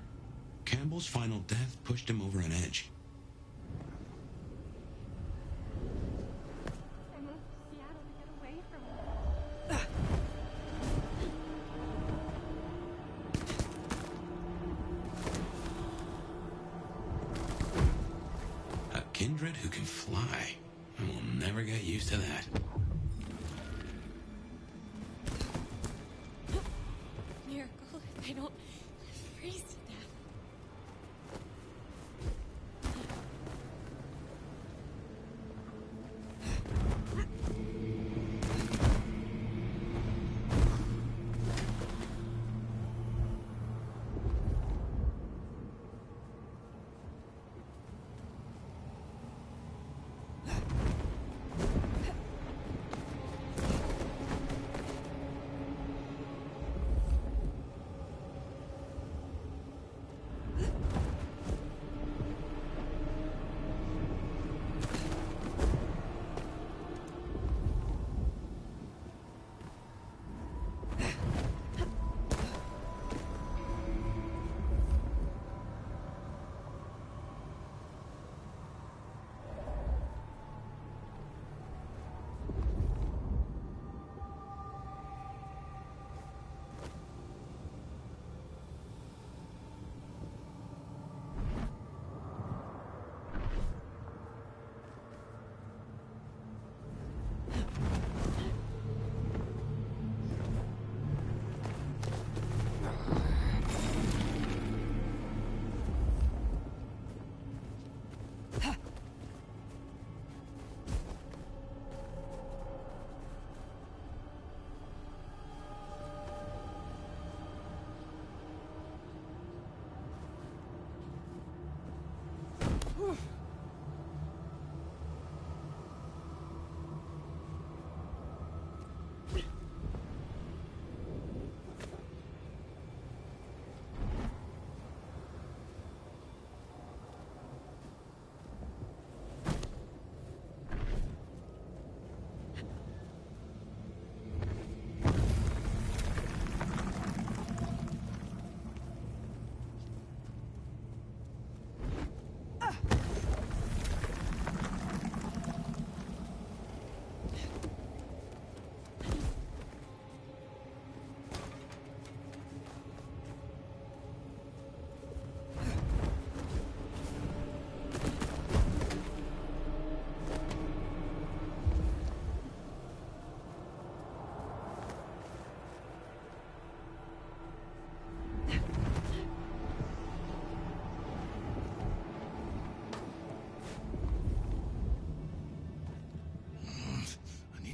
Campbell's final death pushed him over an edge. I moved to Seattle to get away from him. A kindred who can fly. I will never get used to that. Miracle if I don't freeze to death.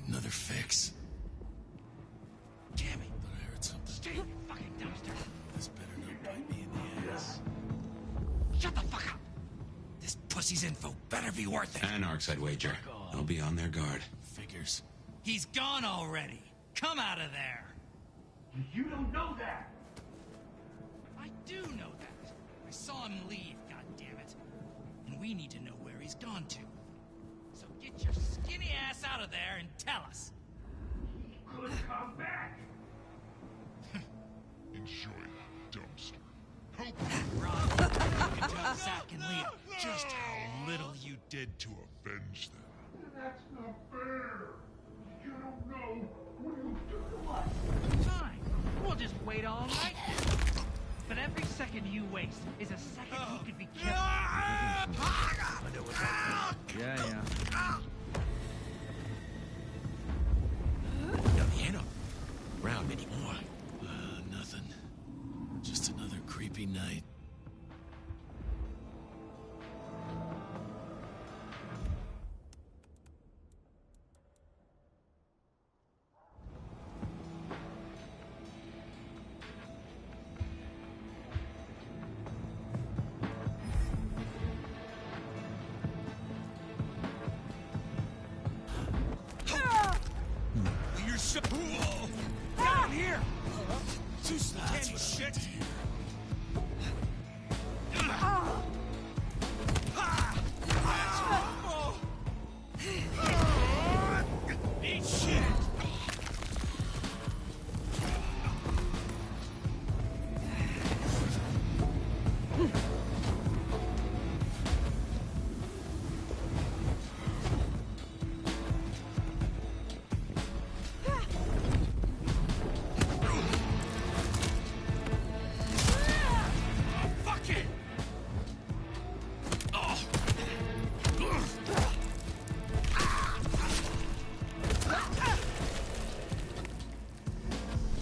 Another fix. Damn it, thought I heard something. Stay in your fucking dumpster. This better not bite me in the ass. Shut the fuck up. This pussy's info better be worth it. Anarchs, I'd wager. They'll be on their guard. Figures. He's gone already. Come out of there. You don't know that. I do know that. I saw him leave, goddammit. And we need to know where he's gone to. So get your skinny ass out of there and tell us. He could come back. Enjoy that dumpster. Help Rob, you can tell Zach and Leah just how little you did to avenge them. That's not fair. You don't know what you do to us. Fine. We'll just wait all night. But every second you waste is a second he could be killed. I know what's happening. Yeah. He ain't around anymore. Nothing. Just another creepy night. Down here! Too candy shit! Eat shit!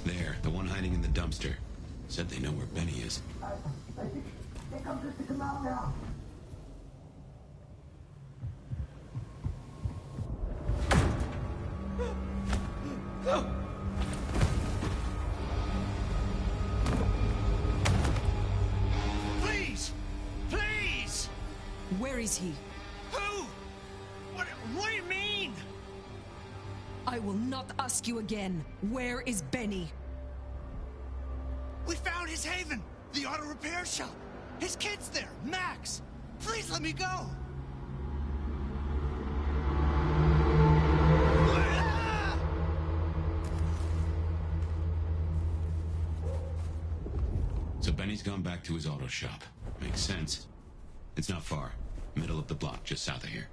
There, the one hiding in the dumpster. Said they know where Benny is. I think I'm just to come out now. Please! Please! Where is he? Who? What do you mean? I will not ask you again. Where is Benny? We found his haven! The auto repair shop! His kid's there! Max! Please let me go! So Benny's gone back to his auto shop. Makes sense. It's not far. Middle of the block, just south of here.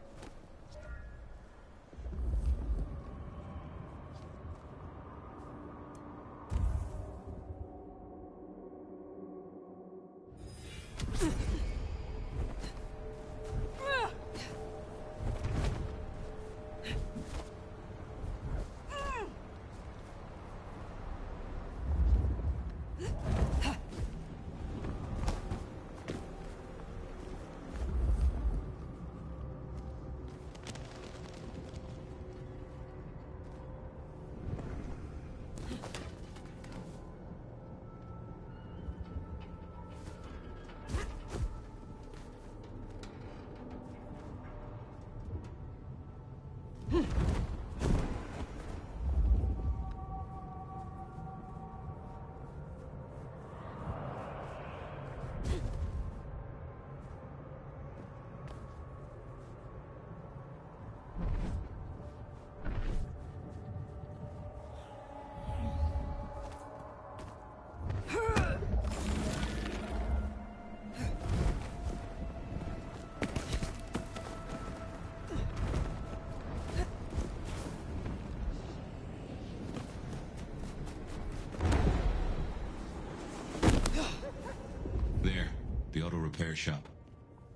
There, the auto repair shop.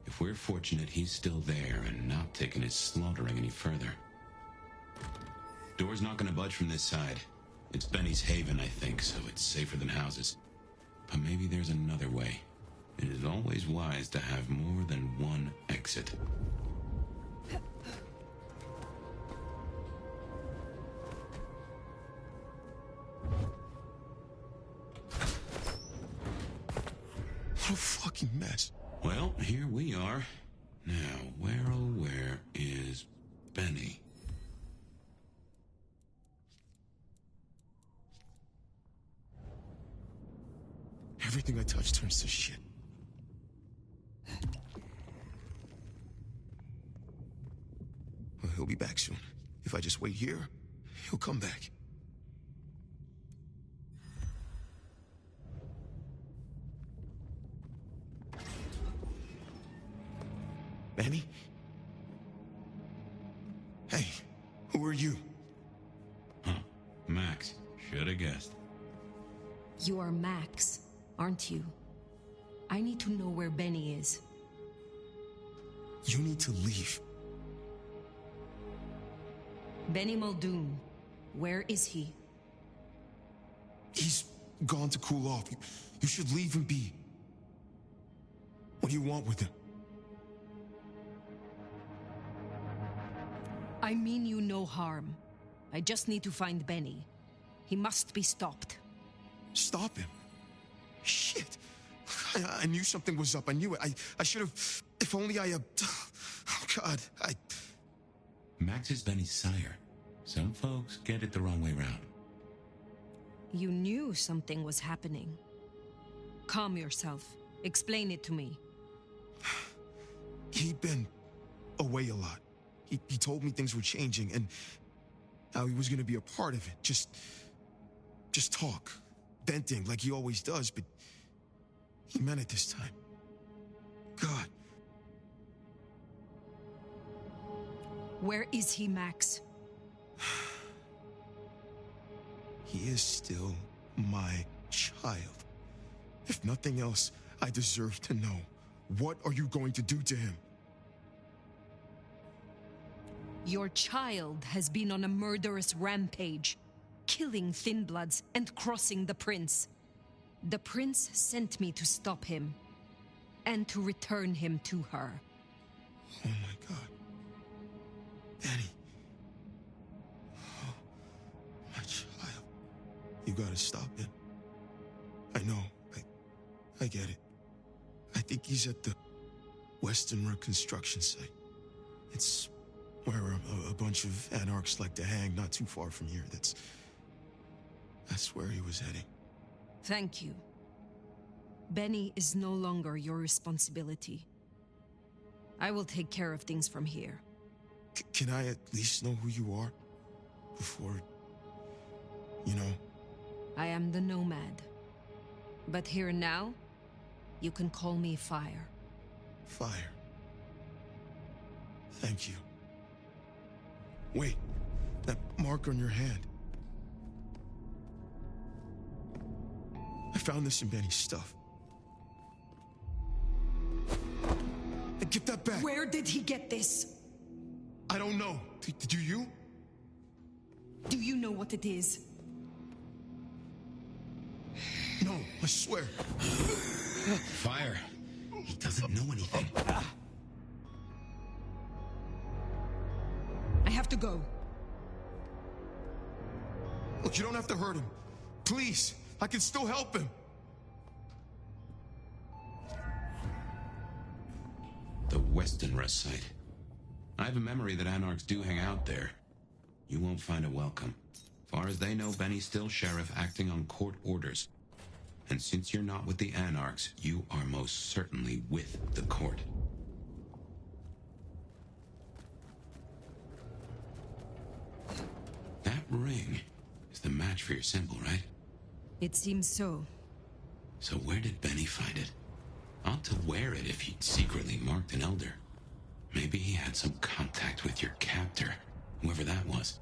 If we're fortunate, he's still there and not taking his slaughtering any further. Door's not gonna budge from this side. It's Benny's haven, I think, so it's safer than houses. But maybe there's another way. It is always wise to have more than one exit. What a fucking mess. Well, here we are. Now, where oh where is Benny? Everything I touch turns to shit. Well, he'll be back soon. If I just wait here, he'll come back. Benny? Hey, who are you? Huh. Max. Should have guessed. You are Max, aren't you? I need to know where Benny is. You need to leave. Benny Muldoon, where is he? He's gone to cool off. You should leave him be. What do you want with him? I mean you no harm. I just need to find Benny. He must be stopped. Stop him? Shit. I knew something was up. I knew it. I should have... If only I... Oh, God. Max is Benny's sire. Some folks get it the wrong way round. You knew something was happening. Calm yourself. Explain it to me. He'd been away a lot. He told me things were changing and how he was gonna be a part of it. Just talk. Venting like he always does, but he meant it this time. God. Where is he, Max? He is still my child. If nothing else, I deserve to know. What are you going to do to him? Your child has been on a murderous rampage, killing Thin Bloods and crossing the Prince. The Prince sent me to stop him, and to return him to her. Oh my God. Benny. Oh, my child. You gotta stop it. I know. I get it. I think he's at the Western Reconstruction site. It's where a bunch of anarchs like to hang, not too far from here. That's where he was heading. Thank you. Benny is no longer your responsibility. I will take care of things from here. Can I at least know who you are? Before, you know? I am the Nomad. But here and now, you can call me Fire. Fire. Thank you. Wait, that mark on your hand. I found this in Benny's stuff. Get that back! Where did he get this? I don't know. Do you? Do you know what it is? No, I swear. Fire. He doesn't know anything. I have to go. Look, you don't have to hurt him. Please, I can still help him. The Western Rest site. I have a memory that anarchs do hang out there. You won't find a welcome. Far as they know, Benny's still sheriff acting on court orders. And since you're not with the anarchs, you are most certainly with the court. That ring is the match for your symbol, right? It seems so. So where did Benny find it? Ought to wear it if he'd secretly marked an elder. Maybe he had some contact with your captor, whoever that was.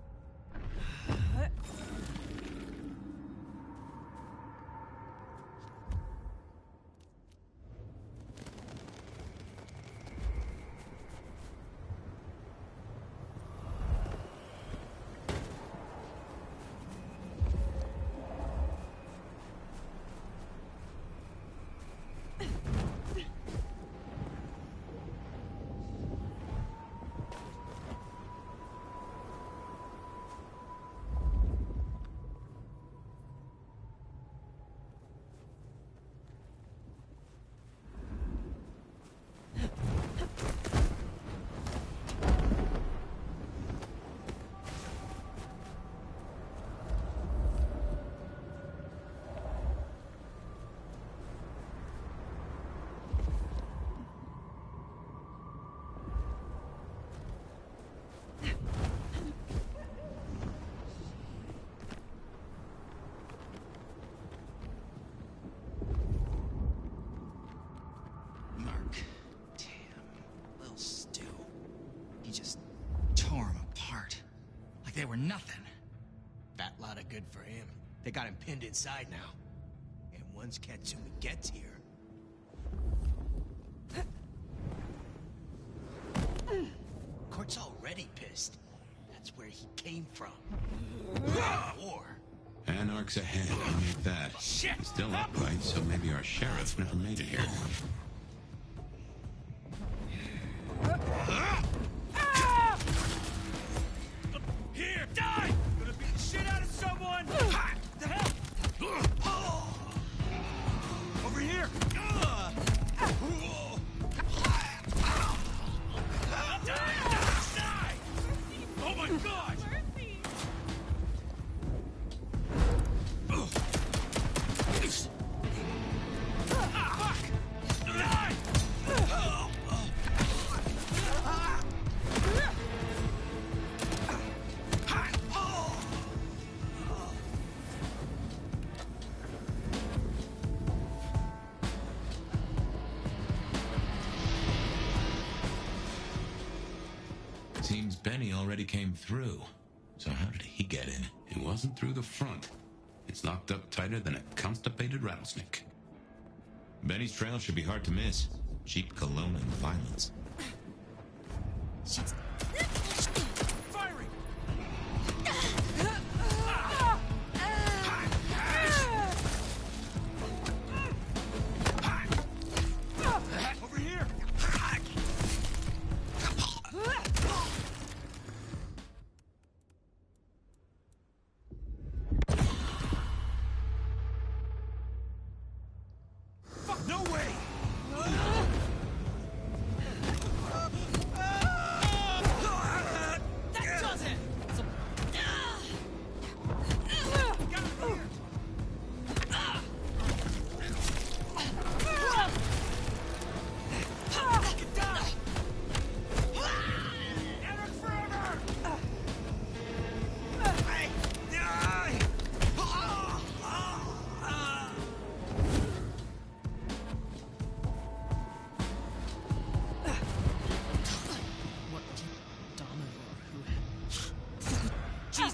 They were nothing. Fat lot of good for him. They got him pinned inside now. And once Katsumi gets here... Court's already pissed. That's where he came from. War. Anarchs ahead, I'll make that. Shit! Still upright, so maybe our sheriff never made it here. Here, die! Gonna beat the shit out of someone! The hell? Over here! Die! Oh my god! Benny already came through. So how did he get in? It wasn't through the front. It's locked up tighter than a constipated rattlesnake. Benny's trail should be hard to miss. Cheap cologne and violence. She's firing! Over here! Fuck, no way! That does it! Get down! Eric forever! What Dominor who had... Jeez!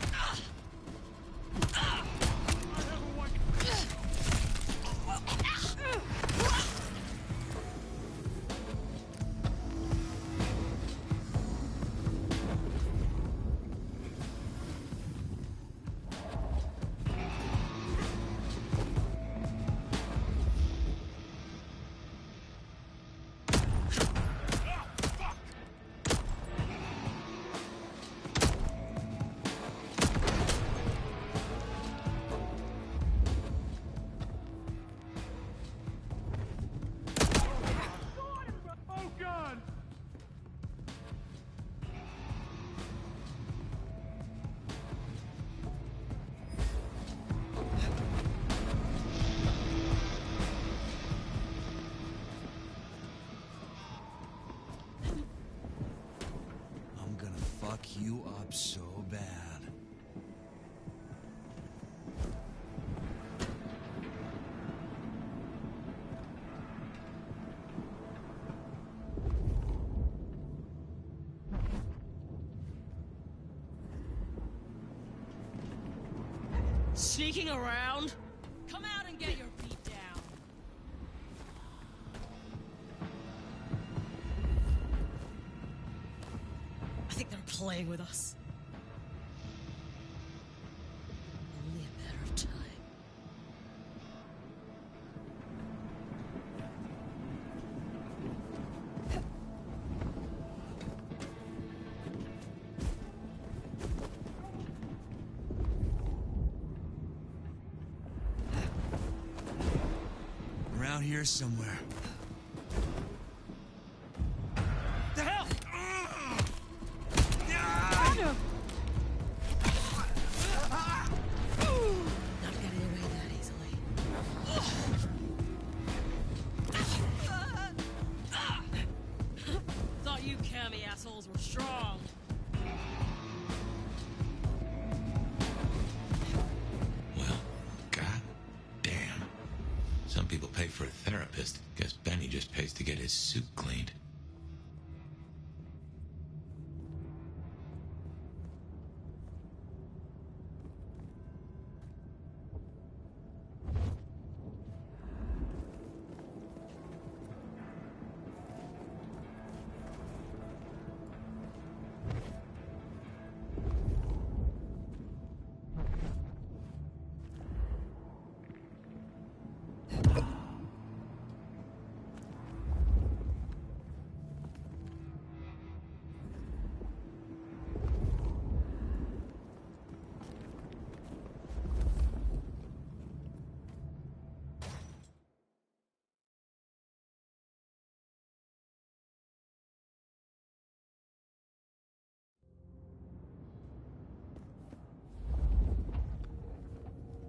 Oh, God! I'm gonna fuck you up so bad. Sneaking around? Come out and get your beat down. I think they're playing with us. Only a matter of time. Around here somewhere. The hell? Not getting away that easily. Thought you cammy assholes were strong. Well, god damn. Some people pay for a therapist. Guess Benny just pays to get his suit cleaned.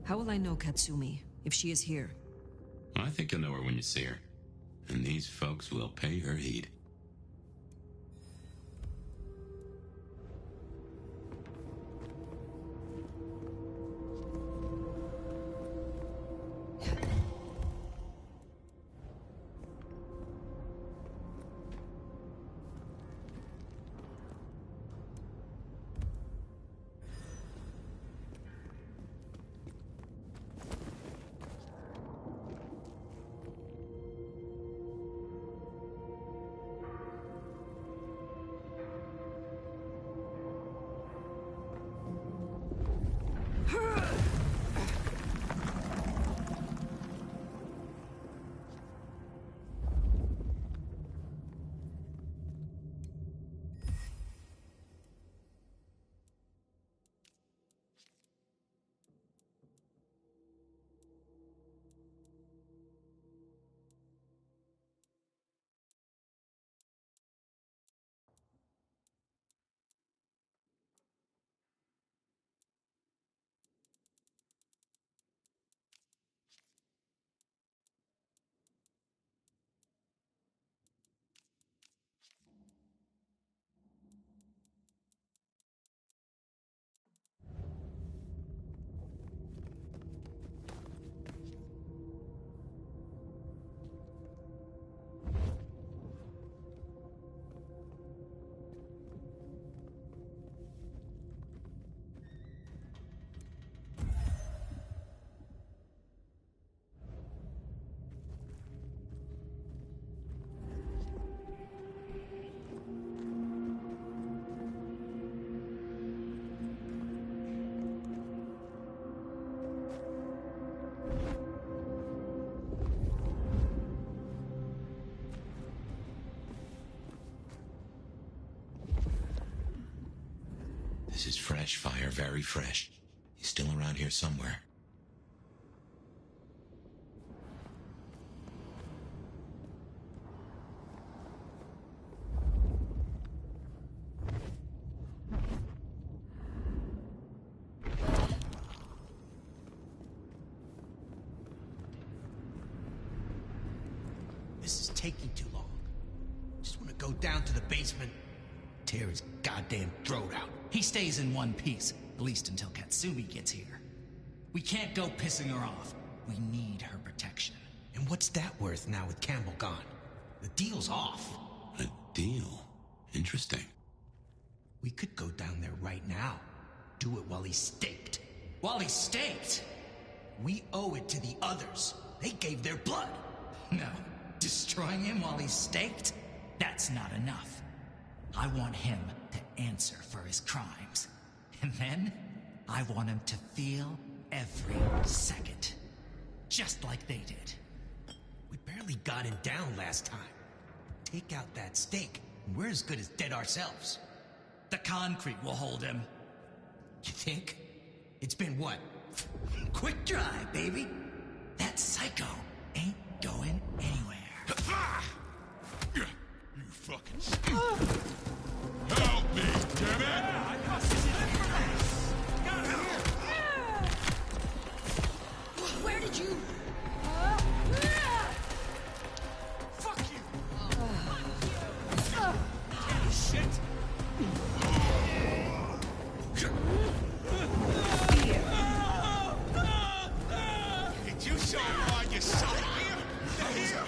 How will I know Katsumi, if she is here? I think you'll know her when you see her. And these folks will pay her heed. This is fresh fire, very fresh. He's still around here somewhere. This is taking too long. Just want to go down to the basement, tear his goddamn throat out. He stays in one piece, at least until Katsumi gets here. We can't go pissing her off. We need her protection. And what's that worth now with Campbell gone? The deal's off. A deal? Interesting. We could go down there right now. Do it while he's staked. While he's staked? We owe it to the others. They gave their blood. No. Destroying him while he's staked? That's not enough. I want him to answer for his crimes. And then, I want him to feel every second. Just like they did. We barely got him down last time. Take out that stake, and we're as good as dead ourselves. The concrete will hold him. You think? It's been what? Quick drive, baby. That psycho ain't going anywhere. You fucking help me, damn it! Where did you... Fuck you! Shit! Did you show why you saw it here? Here!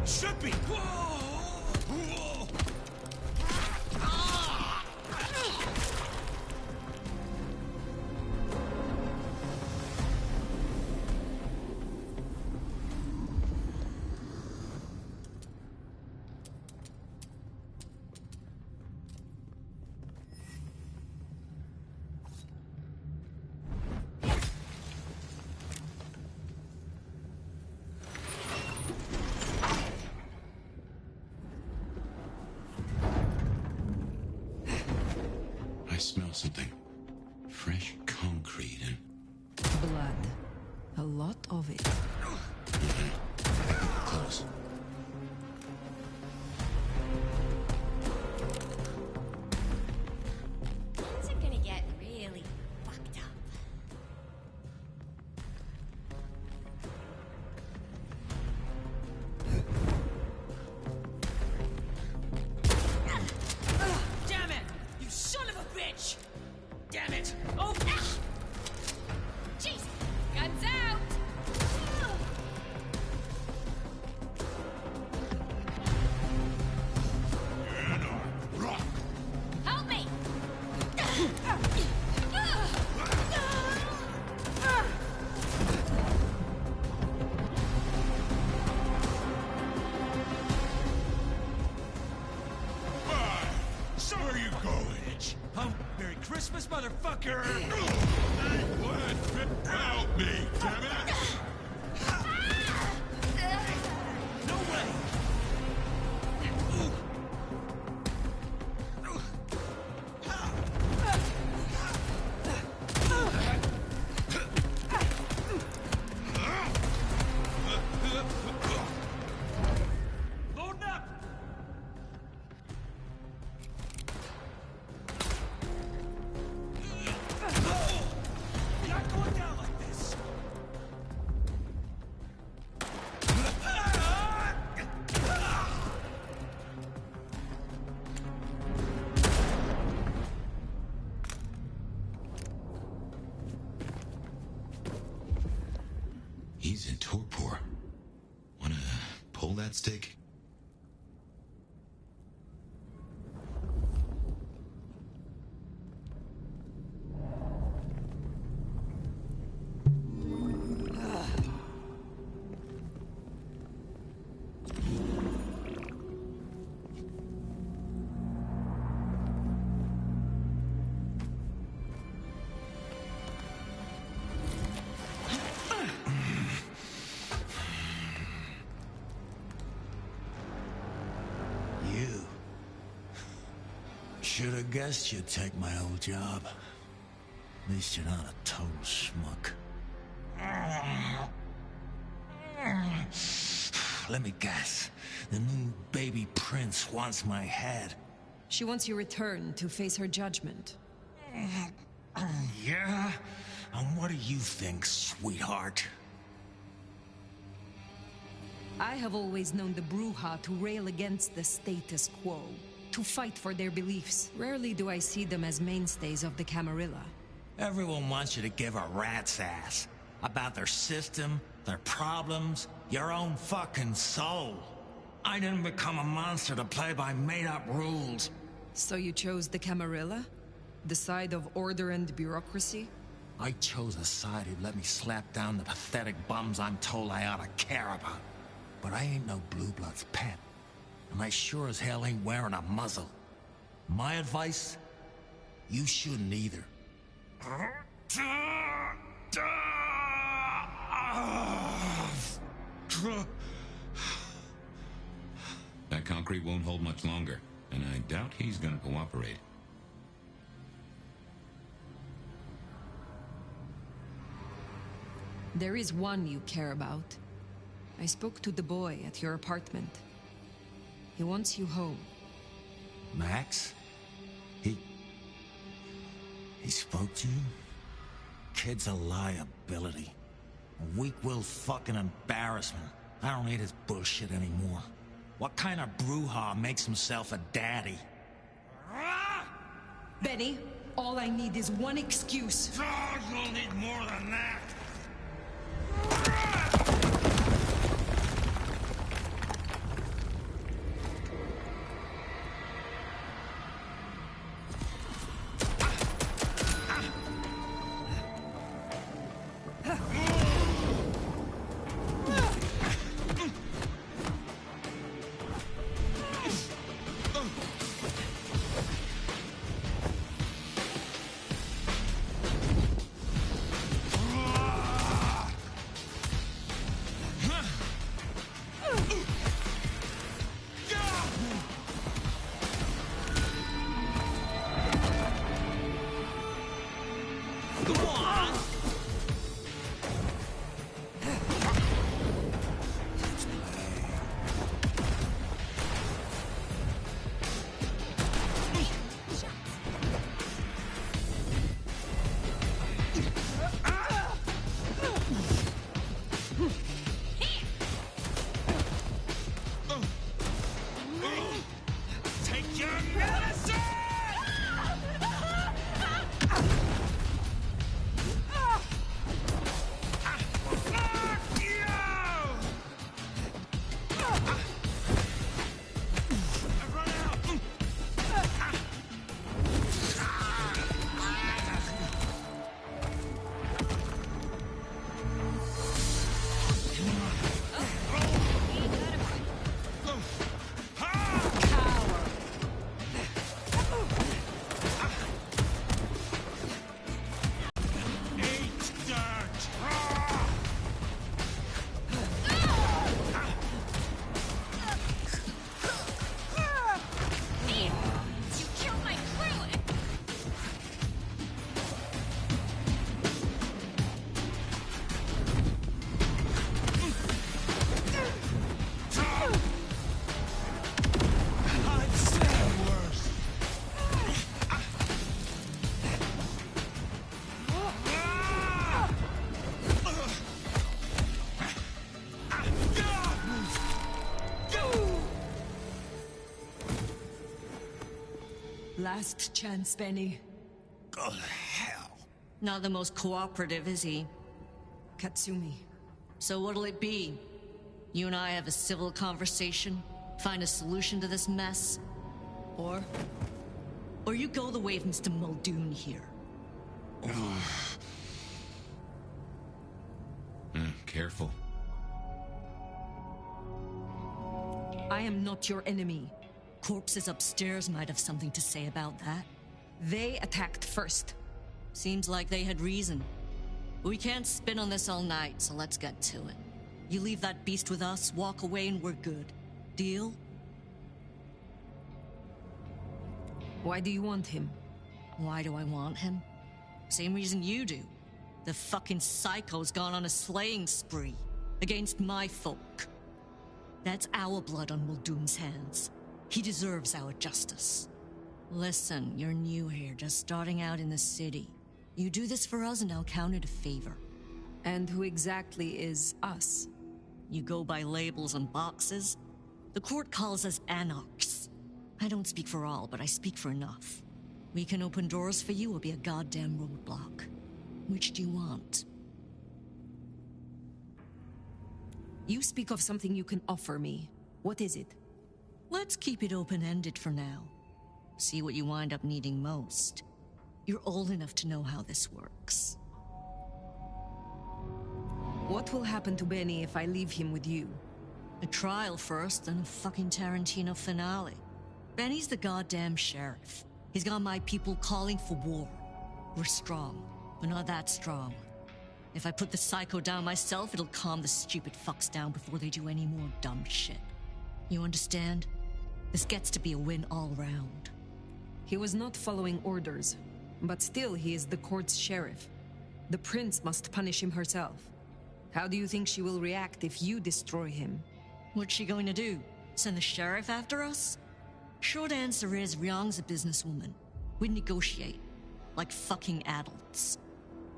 Should be! I smell something. Fresh concrete and... Blood. A lot of it. Close. Things are gonna get really fucked up. Damn it! You son of a bitch! Damn it! Oh! Jeez! Guns out! Help me! So where you going? Oh, Merry Christmas, motherfucker! Help me, damn it! No way! stake? Should have guessed you'd take my old job. At least you're not a total schmuck. Let me guess. The new baby prince wants my head. She wants you returned to face her judgment. Yeah? And what do you think, sweetheart? I have always known the Bruja to rail against the status quo, to fight for their beliefs. Rarely do I see them as mainstays of the Camarilla. Everyone wants you to give a rat's ass about their system, their problems, your own fucking soul. I didn't become a monster to play by made-up rules. So you chose the Camarilla? The side of order and bureaucracy? I chose a side who'd let me slap down the pathetic bums I'm told I ought to care about. But I ain't no Blue Blood's pet. And I sure as hell ain't wearing a muzzle. My advice? You shouldn't either. That concrete won't hold much longer, and I doubt he's gonna cooperate. There is one you care about. I spoke to the boy at your apartment. He wants you home. Max? He spoke to you? Kid's a liability. A weak-willed fucking embarrassment. I don't need his bullshit anymore. What kind of Bruja makes himself a daddy? Benny, all I need is one excuse. Oh, you'll need more than that. Last chance, Benny. Go to hell. Not the most cooperative, is he? Katsumi. So what'll it be? You and I have a civil conversation, find a solution to this mess, or you go the way of Mr. Muldoon here. Careful. I am not your enemy. Corpses upstairs might have something to say about that. They attacked first. Seems like they had reason. We can't spin on this all night, so let's get to it. You leave that beast with us, walk away, and we're good. Deal? Why do you want him? Why do I want him? Same reason you do. The fucking psycho's gone on a slaying spree against my folk. That's our blood on Muldoon's hands. He deserves our justice. Listen, you're new here, just starting out in the city. You do this for us and I'll count it a favor. And who exactly is us? You go by labels and boxes. The court calls us anarchs. I don't speak for all, but I speak for enough. We can open doors for you or be a goddamn roadblock. Which do you want? You speak of something you can offer me. What is it? Let's keep it open-ended for now. See what you wind up needing most. You're old enough to know how this works. What will happen to Benny if I leave him with you? A trial first, then a fucking Tarantino finale. Benny's the goddamn sheriff. He's got my people calling for war. We're strong, but not that strong. If I put the psycho down myself, it'll calm the stupid fucks down before they do any more dumb shit. You understand? This gets to be a win all round. He was not following orders, but still he is the court's sheriff. The prince must punish him herself. How do you think she will react if you destroy him? What's she going to do? Send the sheriff after us? Short answer is, Ryong's a businesswoman. We'd negotiate. Like fucking adults.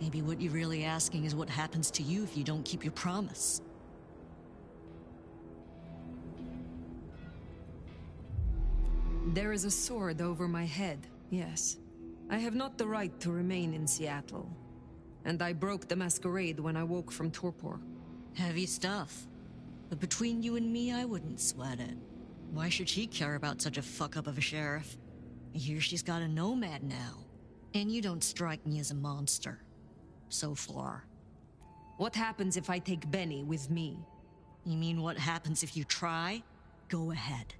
Maybe what you're really asking is what happens to you if you don't keep your promise. There is a sword over my head, yes. I have not the right to remain in Seattle. And I broke the Masquerade when I woke from torpor. Heavy stuff. But between you and me, I wouldn't sweat it. Why should she care about such a fuck-up of a sheriff? I hear she's got a nomad now. And you don't strike me as a monster. So far. What happens if I take Benny with me? You mean what happens if you try? Go ahead.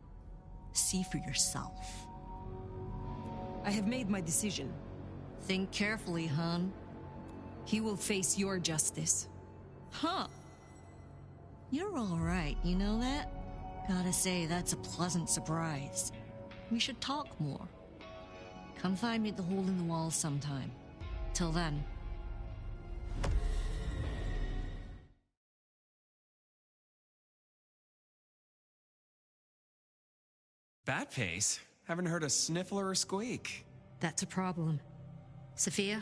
See for yourself. I have made my decision. Think carefully, hon. He will face your justice. Huh. You're all right, you know that? Gotta say, that's a pleasant surprise. We should talk more. Come find me at the hole in the wall sometime. Till then. Bat face? Haven't heard a sniffle or a squeak. That's a problem. Sophia,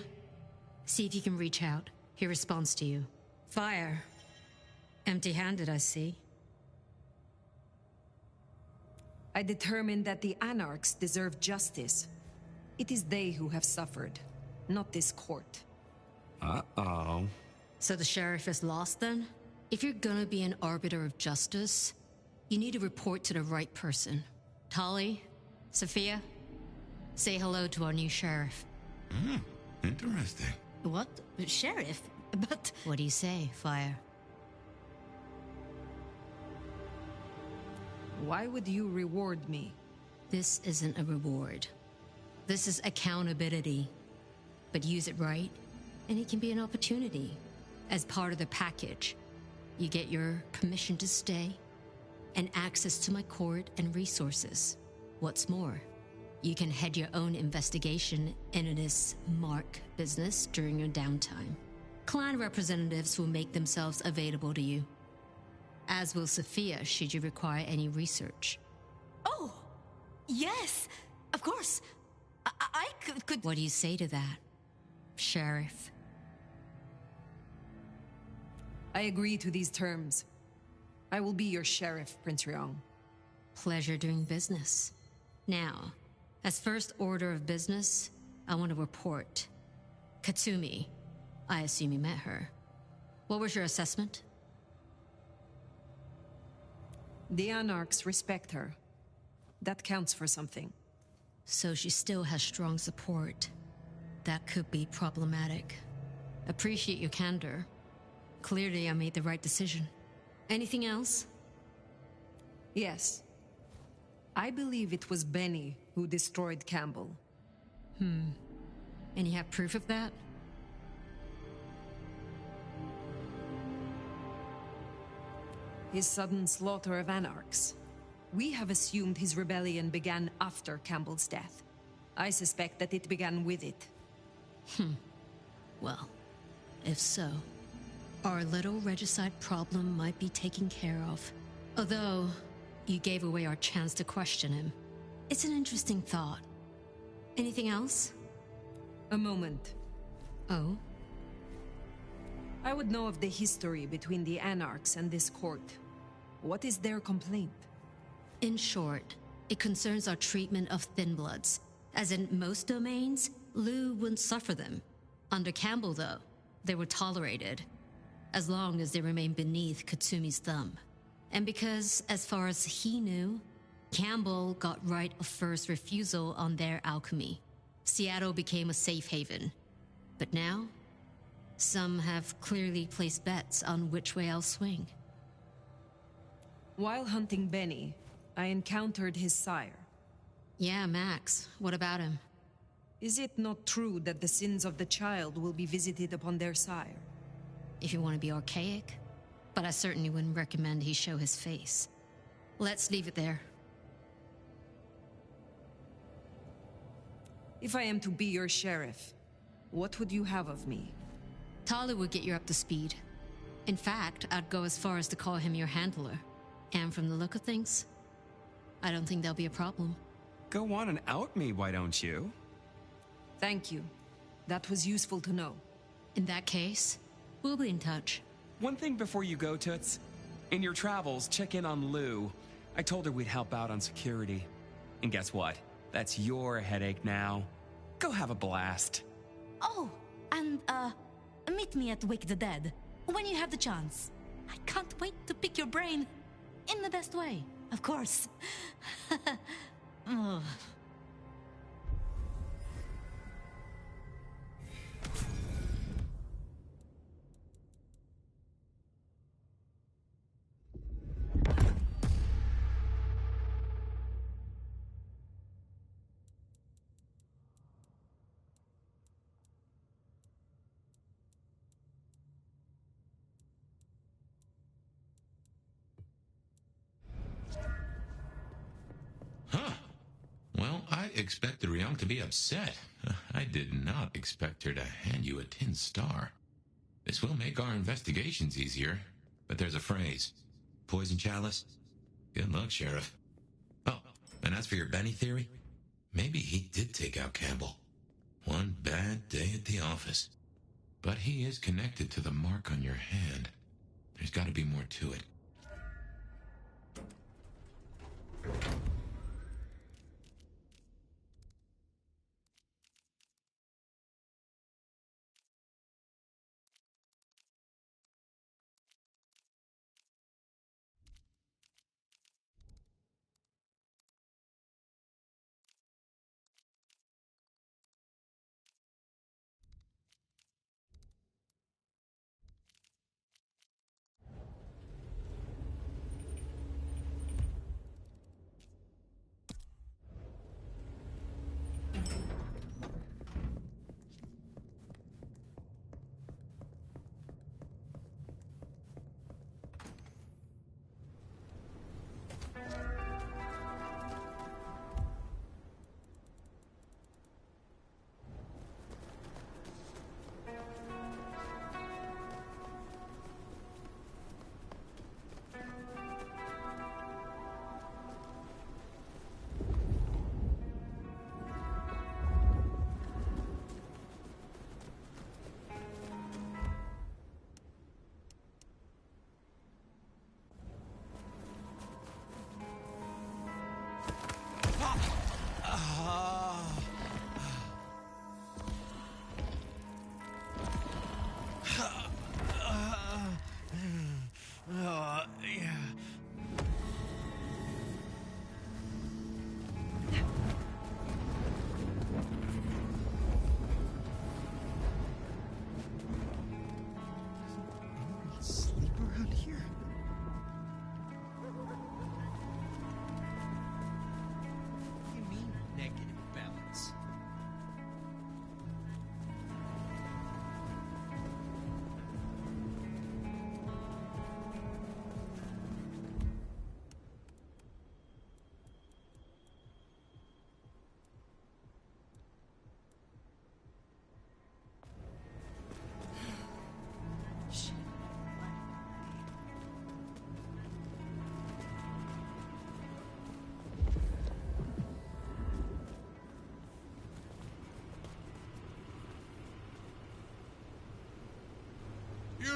see if you can reach out. He responds to you. Fire. Empty-handed, I see. I determined that the anarchs deserve justice. It is they who have suffered, not this court. Uh-oh. So the sheriff is lost then? If you're gonna be an arbiter of justice, you need to report to the right person. Tali, Sophia, say hello to our new sheriff. Interesting. What? Sheriff? But... What do you say, Fire? Why would you reward me? This isn't a reward. This is accountability. But use it right, and it can be an opportunity. As part of the package, you get your permission to stay, and access to my court and resources. What's more, you can head your own investigation into this Mark business during your downtime. Clan representatives will make themselves available to you. As will Sophia, should you require any research. Oh, yes, of course. I could... What do you say to that, Sheriff? I agree to these terms. I will be your sheriff, Prince Ryong. Pleasure doing business. Now, as first order of business, I want to report. Katsumi, I assume you met her. What was your assessment? The Anarchs respect her. That counts for something. So she still has strong support. That could be problematic. Appreciate your candor. Clearly, I made the right decision. Anything else? Yes. I believe it was Benny who destroyed Campbell. And you have proof of that? His sudden slaughter of Anarchs. We have assumed his rebellion began after Campbell's death. I suspect that it began with it. Well, if so, our little regicide problem might be taken care of. Although, you gave away our chance to question him. It's an interesting thought. Anything else? A moment. Oh? I would know of the history between the Anarchs and this court. What is their complaint? In short, it concerns our treatment of thin bloods. As in most domains, Lou wouldn't suffer them. Under Campbell, though, they were tolerated, as long as they remained beneath Katsumi's thumb. And because, as far as he knew, Campbell got right of first refusal on their alchemy, Seattle became a safe haven. But now, some have clearly placed bets on which way I'll swing. While hunting Benny, I encountered his sire. Yeah, Max. What about him? Is it not true that the sins of the child will be visited upon their sire? If you want to be archaic, but I certainly wouldn't recommend he show his face. Let's leave it there. If I am to be your sheriff, what would you have of me? Tali would get you up to speed. In fact, I'd go as far as to call him your handler. And from the look of things, I don't think there'll be a problem. Go on and out me, why don't you? Thank you. That was useful to know. In that case, we'll be in touch. One thing before you go, Toots. In your travels, check in on Lou. I told her we'd help out on security. And guess what? That's your headache now. Go have a blast. Oh, and, meet me at Wake the Dead, when you have the chance. I can't wait to pick your brain. In the best way, of course. Ugh. Well, I expected Ryong to be upset. I did not expect her to hand you a tin star. This will make our investigations easier, but there's a phrase. Poison chalice? Good luck, Sheriff. Oh, and as for your Benny theory, maybe he did take out Campbell. One bad day at the office. But he is connected to the mark on your hand. There's got to be more to it.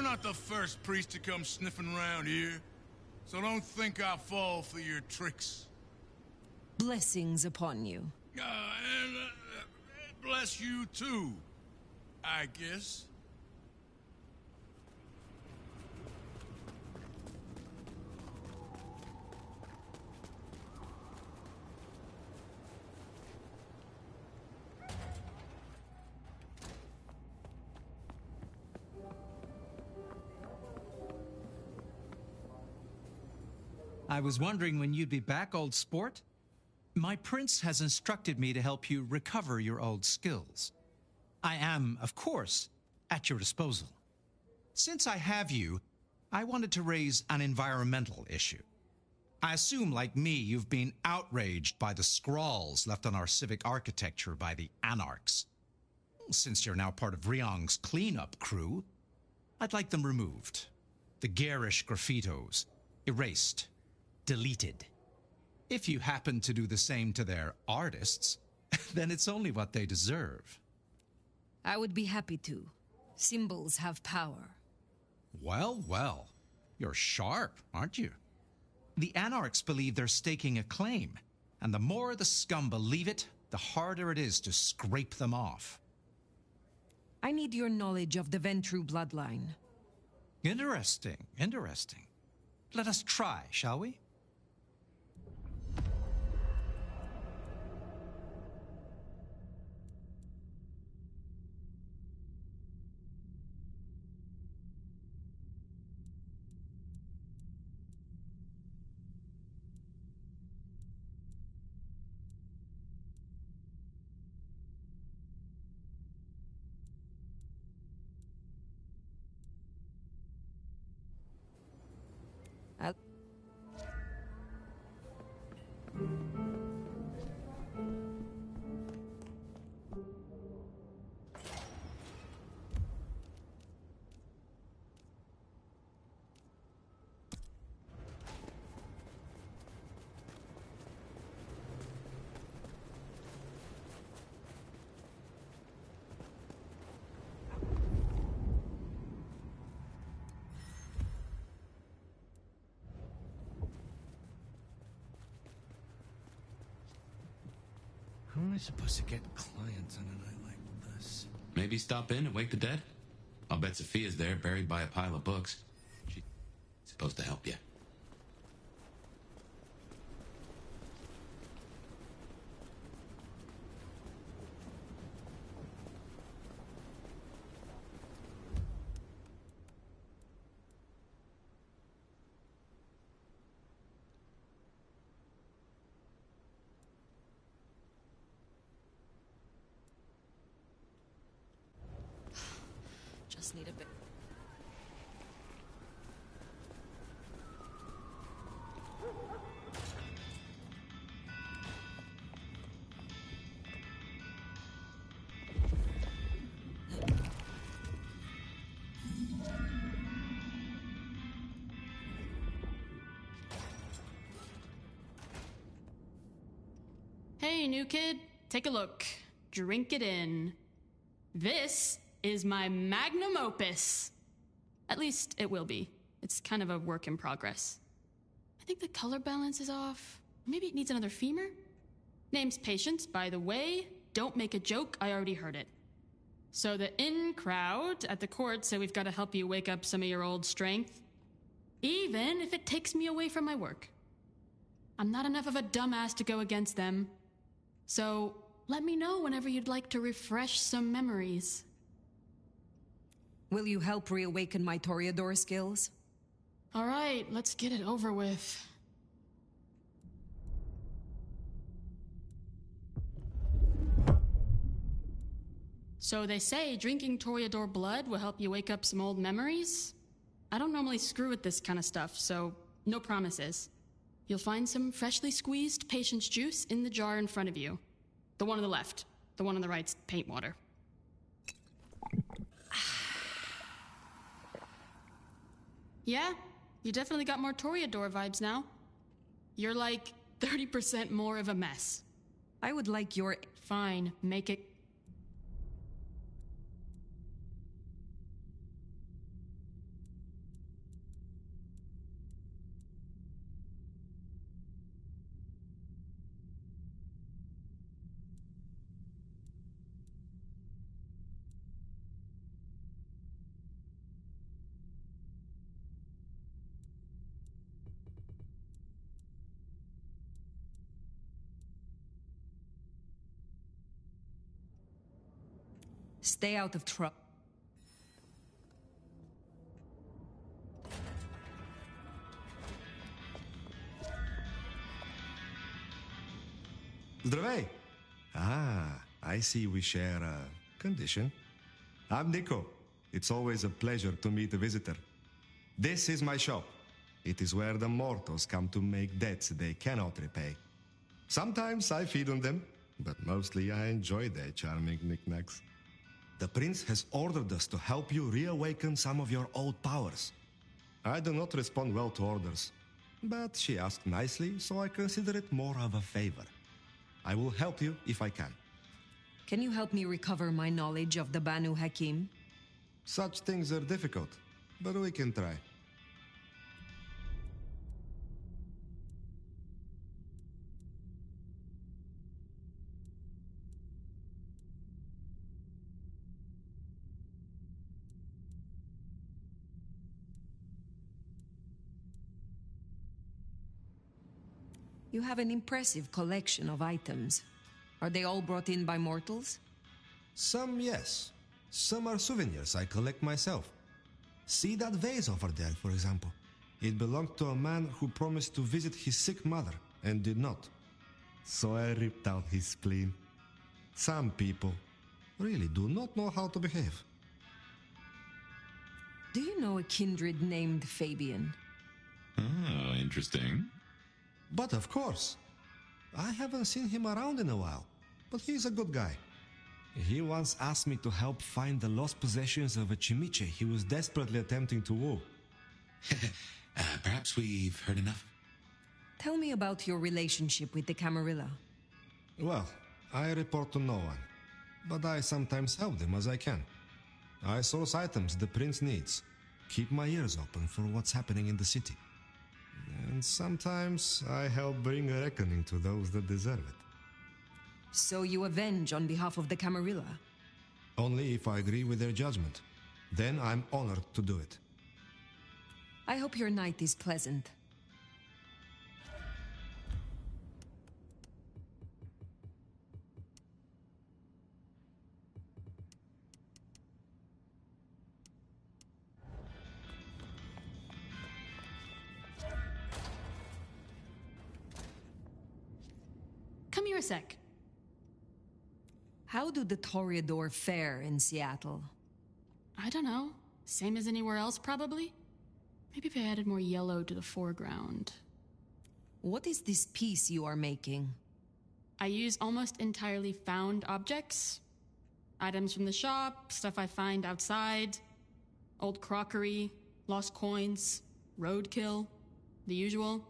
not the first priest to come sniffing around here, so don't think I'll fall for your tricks. Blessings upon you. And bless you too, I guess. I was wondering when you'd be back, old sport. My prince has instructed me to help you recover your old skills. I am, of course, at your disposal. Since I have you, I wanted to raise an environmental issue. I assume, like me, you've been outraged by the scrawls left on our civic architecture by the anarchs. Since you're now part of Ryong's cleanup crew, I'd like them removed. The garish graffitos erased. Deleted. If you happen to do the same to their artists, then it's only what they deserve. I would be happy to. Symbols have power. Well, well. You're sharp, aren't you? The anarchs believe they're staking a claim, and the more the scum believe it, the harder it is to scrape them off. I need your knowledge of the Ventru bloodline. Interesting, interesting. Let us try, shall we? How am I supposed to get clients on a night like this? Maybe stop in and wake the dead? I'll bet Sophia's there, buried by a pile of books. She's supposed to help you. Just need a bit. Hey, new kid, take a look. Drink it in. This is my magnum opus. At least it will be. It's kind of a work in progress. I think the color balance is off. Maybe it needs another femur? Name's Patience, by the way. Don't make a joke, I already heard it. So the in crowd at the court say we've got to help you wake up some of your old strength. Even if it takes me away from my work. I'm not enough of a dumbass to go against them. So let me know whenever you'd like to refresh some memories. Will you help reawaken my Toreador skills? All right, let's get it over with. So they say drinking Toreador blood will help you wake up some old memories? I don't normally screw with this kind of stuff, so no promises. You'll find some freshly squeezed patience juice in the jar in front of you. The one on the left. The one on the right's paint water. Yeah, you definitely got more Toreador vibes now. You're like 30% more of a mess. I would like your... Fine, make it... Stay out of trouble. Zdravей! I see we share a condition. I'm Nico. It's always a pleasure to meet a visitor. This is my shop. It is where the mortals come to make debts they cannot repay. Sometimes I feed on them, but mostly I enjoy their charming knickknacks. The prince has ordered us to help you reawaken some of your old powers. I do not respond well to orders, but she asked nicely, so I consider it more of a favor. I will help you if I can. Can you help me recover my knowledge of the Banu Hakim? Such things are difficult, but we can try. You have an impressive collection of items. Are they all brought in by mortals? Some, yes. Some are souvenirs I collect myself. See that vase over there, for example. It belonged to a man who promised to visit his sick mother and did not. So I ripped out his spleen. Some people really do not know how to behave. Do you know a kindred named Fabian? Oh, interesting. But of course. I haven't seen him around in a while, but he's a good guy. He once asked me to help find the lost possessions of a chimiche he was desperately attempting to woo. Perhaps we've heard enough. Tell me about your relationship with the Camarilla. Well, I report to no one, but I sometimes help them as I can. I source items the prince needs, keep my ears open for what's happening in the city. And sometimes I help bring a reckoning to those that deserve it. So you avenge on behalf of the Camarilla? Only if I agree with their judgment. Then I'm honored to do it. I hope your night is pleasant. Come here a sec. How do the Toreador fare in Seattle? I don't know. Same as anywhere else, probably? Maybe if I added more yellow to the foreground. What is this piece you are making? I use almost entirely found objects. Items from the shop, stuff I find outside, old crockery, lost coins, roadkill, the usual.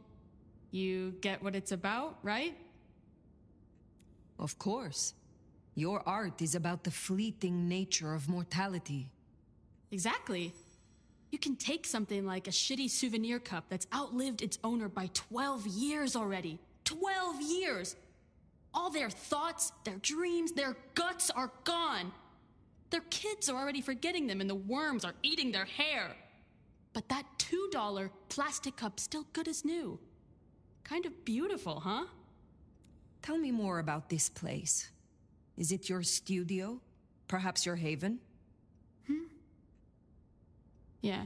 You get what it's about, right? Of course. Your art is about the fleeting nature of mortality. Exactly. You can take something like a shitty souvenir cup that's outlived its owner by 12 years already. 12 years! All their thoughts, their dreams, their guts are gone. Their kids are already forgetting them and the worms are eating their hair. But that $2 plastic cup's still good as new. Kind of beautiful, huh? Tell me more about this place. Is it your studio? Perhaps your haven? Yeah.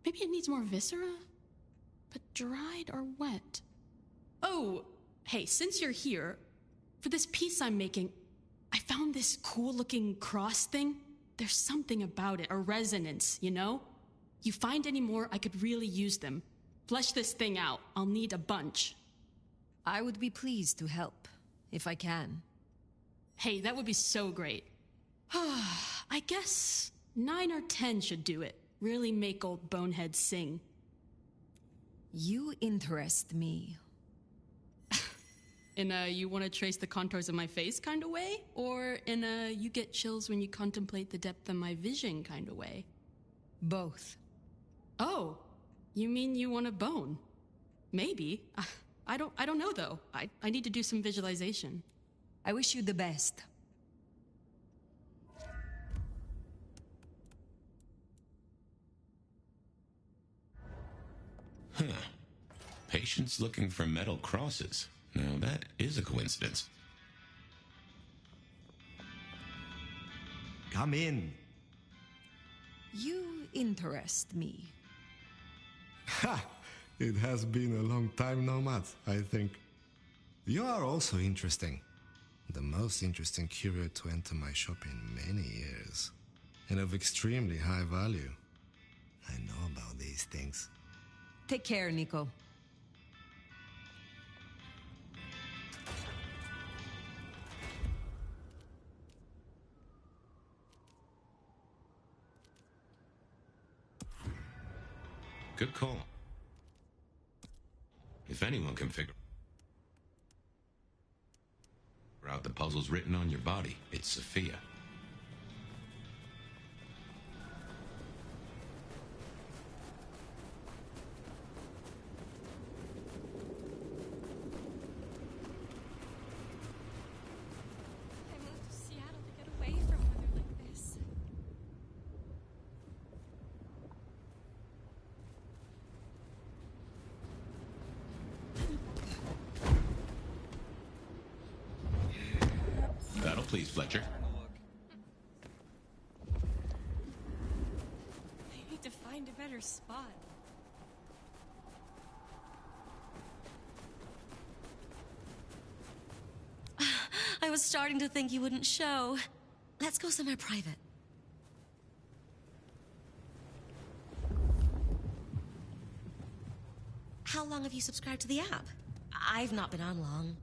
Maybe it needs more viscera? But dried or wet? Oh, hey, since you're here, for this piece I'm making, I found this cool-looking cross thing. There's something about it, a resonance, you know? You find any more, I could really use them. Flesh this thing out. I'll need a bunch. I would be pleased to help, if I can. Hey, that would be so great. I guess 9 or 10 should do it. Really make old boneheads sing. You interest me. In a you want to trace the contours of my face kind of way? Or in a you get chills when you contemplate the depth of my vision kind of way? Both. Oh, you mean you want a bone? Maybe. I don't know though. I need to do some visualization. I wish you the best. Huh. Patients looking for metal crosses. Now that is a coincidence. Come in. You interest me. Ha! It has been a long time no mat, I think. You are also interesting. The most interesting curio to enter my shop in many years. And of extremely high value. I know about these things. Take care, Nico. Good call. If anyone can figure out the puzzles written on your body, it's Sophia. I moved to Seattle to get away from weather like this. That'll please Fletcher. I need to find a better spot. I was starting to think you wouldn't show. Let's go somewhere private. How long have you subscribed to the app? I've not been on long.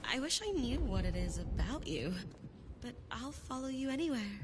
I wish I knew what it is about you, but I'll follow you anywhere.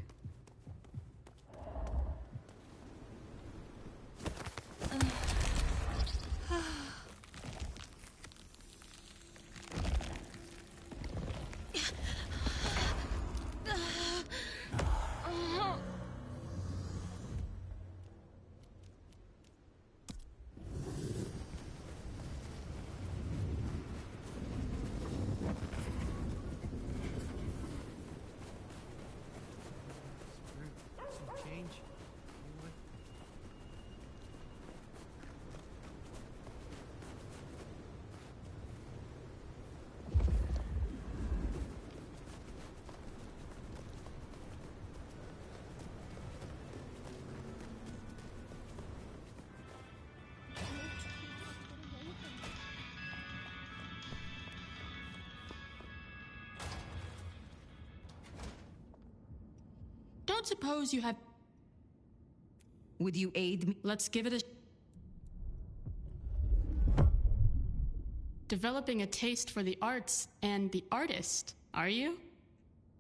Don't suppose you have... Would you aid me? Let's give it a... Developing a taste for the arts and the artist, are you?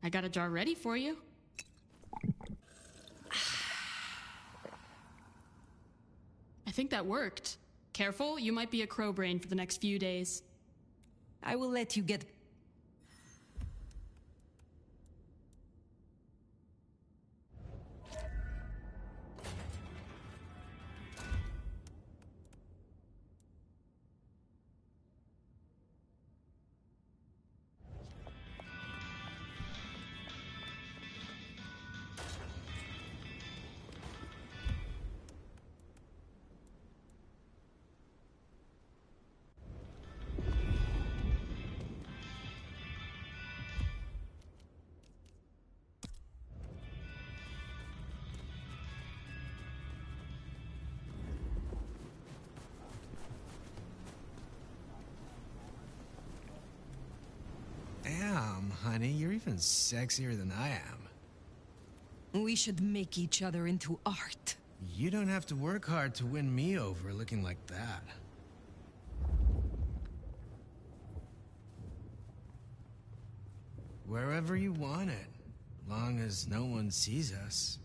I got a jar ready for you. I think that worked. Careful, you might be a crow brain for the next few days. I will let you get... Damn, honey, you're even sexier than I am. We should make each other into art. You don't have to work hard to win me over looking like that. Wherever you want it, long as no one sees us.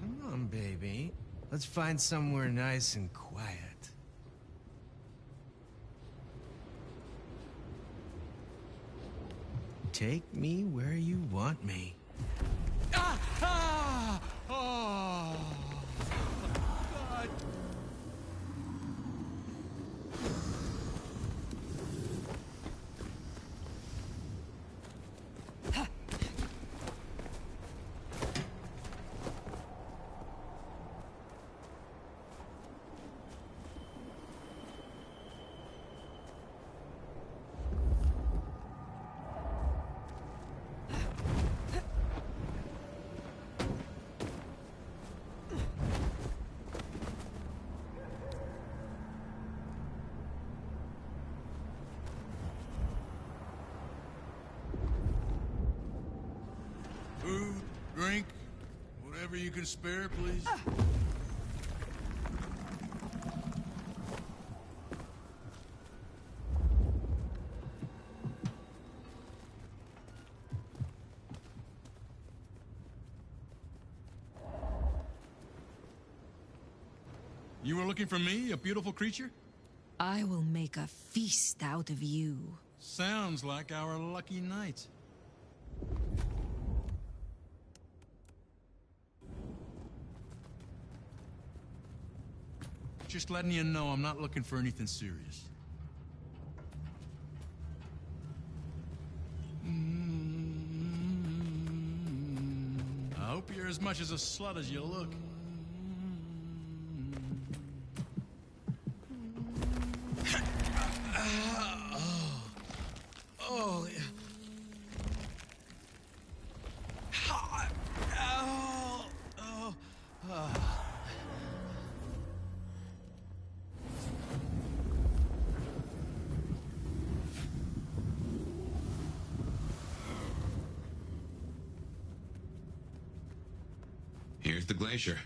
Come on, baby. Let's find somewhere nice and quiet. Take me where you want me. Ah! Ah! Oh! God! you can spare, please? You were looking for me, a beautiful creature? I will make a feast out of you. Sounds like our lucky night. Just letting you know I'm not looking for anything serious. I hope you're as much as a slut as you look. Oh, yeah. Here's the glacier.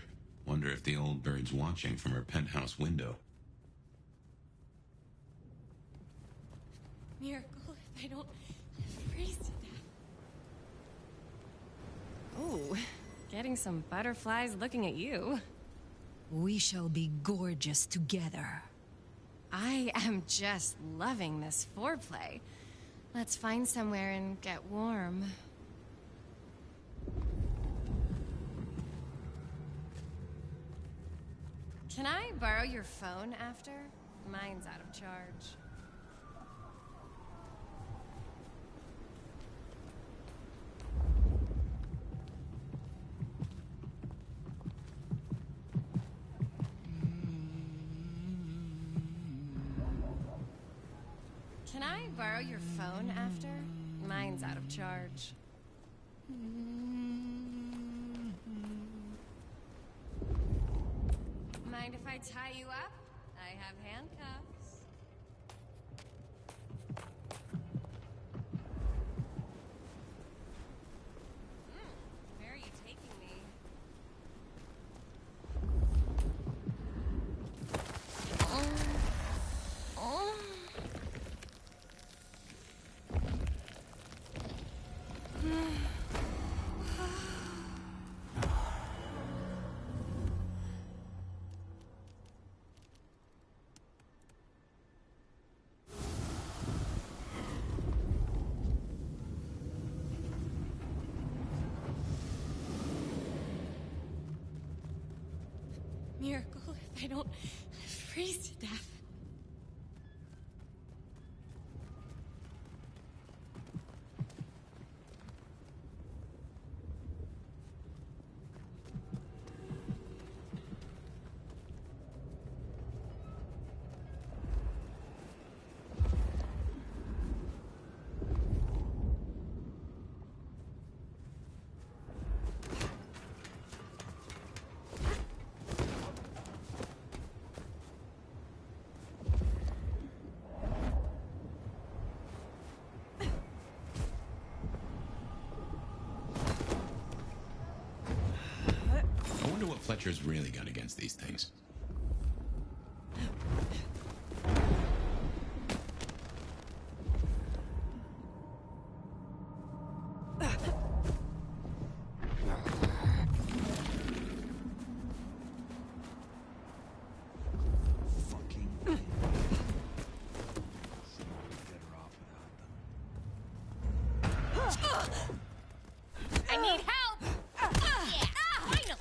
Wonder if the old bird's watching from her penthouse window. Miracle, if I don't freeze to death. Oh, getting some butterflies looking at you. We shall be gorgeous together. I am just loving this foreplay. Let's find somewhere and get warm. Can I borrow your phone after? Mine's out of charge. Can I borrow your phone after? Mine's out of charge. Mind if I tie you up? I have handcuffs. Where are you taking me? Miracle, if I don't freeze to death. I wonder what Fletcher's really got against these things. I need help! Yeah, finally!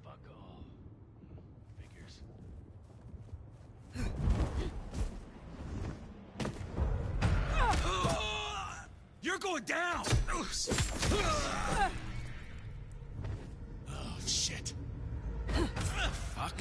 Fuck all. Figures. You're going down! Oh, shit. Fuck.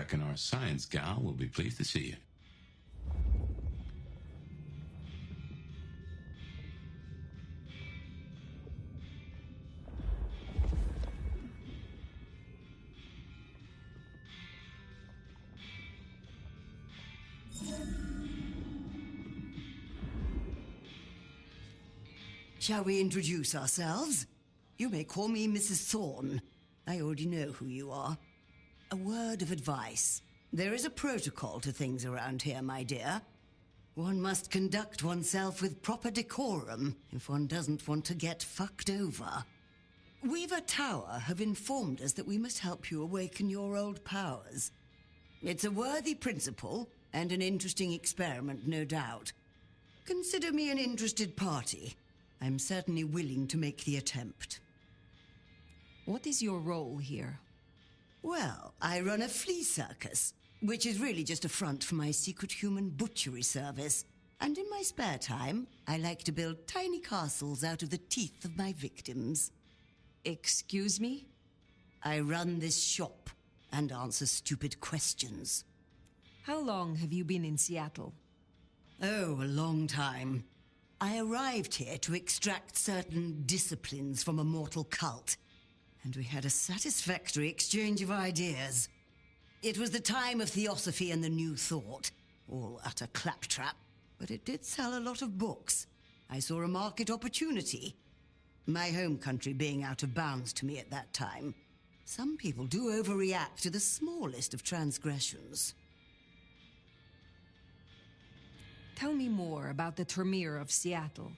reckon our science gal will be pleased to see you. Shall we introduce ourselves? You may call me Mrs. Thorne. I already know who you are. A word of advice. There is a protocol to things around here, my dear. One must conduct oneself with proper decorum if one doesn't want to get fucked over. Weaver Tower have informed us that we must help you awaken your old powers. It's a worthy principle and an interesting experiment, no doubt. Consider me an interested party. I'm certainly willing to make the attempt. What is your role here? Well, I run a flea circus, which is really just a front for my secret human butchery service. And in my spare time, I like to build tiny castles out of the teeth of my victims. Excuse me? I run this shop and answer stupid questions. How long have you been in Seattle? Oh, a long time. I arrived here to extract certain disciplines from a mortal cult, and we had a satisfactory exchange of ideas. It was the time of Theosophy and the New Thought, all utter claptrap, but it did sell a lot of books. I saw a market opportunity, my home country being out of bounds to me at that time. Some people do overreact to the smallest of transgressions. Tell me more about the Tremere of Seattle.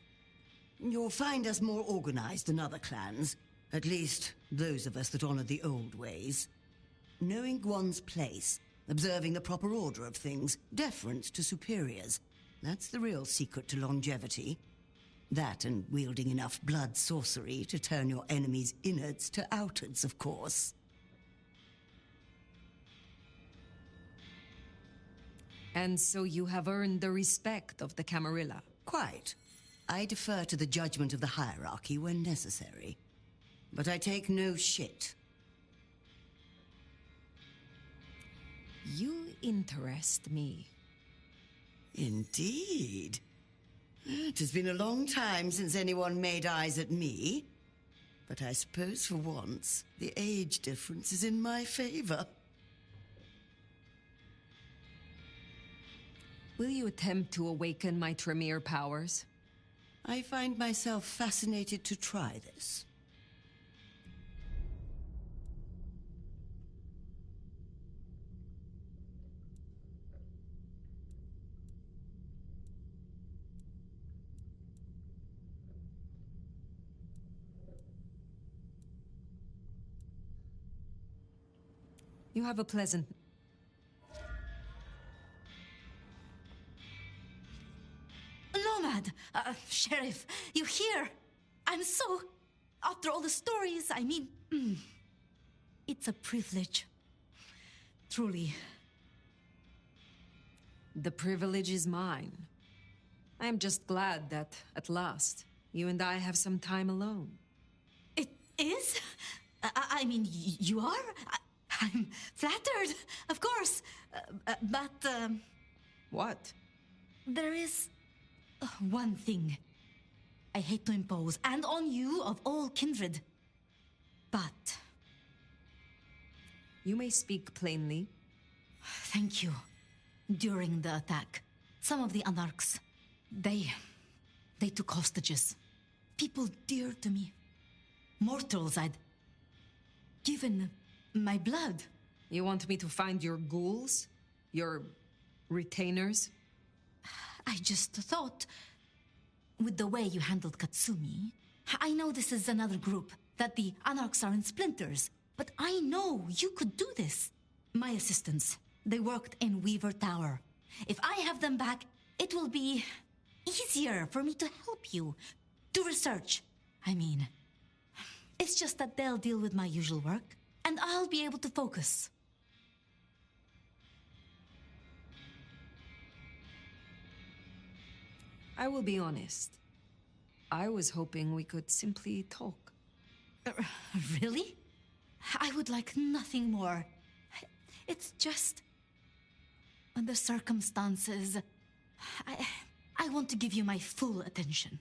You'll find us more organized than other clans. At least, those of us that honor the old ways. Knowing one's place, observing the proper order of things, deference to superiors. That's the real secret to longevity. That and wielding enough blood sorcery to turn your enemy's innards to outards, of course. And so you have earned the respect of the Camarilla. Quite. I defer to the judgment of the hierarchy when necessary. But I take no shit. You interest me. Indeed. It has been a long time since anyone made eyes at me. But I suppose for once, the age difference is in my favor. Will you attempt to awaken my Tremere powers? I find myself fascinated to try this. You have a pleasant... Nomad! Sheriff, you here? I'm so... After all the stories, I mean... It's a privilege. Truly. The privilege is mine. I am just glad that, at last, you and I have some time alone. It is? I mean, you are? I'm flattered, of course. But, What? There is... one thing I hate to impose, and on you of all kindred. But... You may speak plainly. Thank you. During the attack, some of the Anarchs, they took hostages. People dear to me. Mortals I'd given my blood. You want me to find your ghouls? Your retainers? I just thought, with the way you handled Katsumi, I know this is another group, that the Anarchs are in splinters, but I know you could do this. My assistants, they worked in Weaver Tower. If I have them back, it will be easier for me to help you. Do research, I mean. It's just that they'll deal with my usual work, and I'll be able to focus. I will be honest. I was hoping we could simply talk. Really? I would like nothing more. It's just... the circumstances. I want to give you my full attention.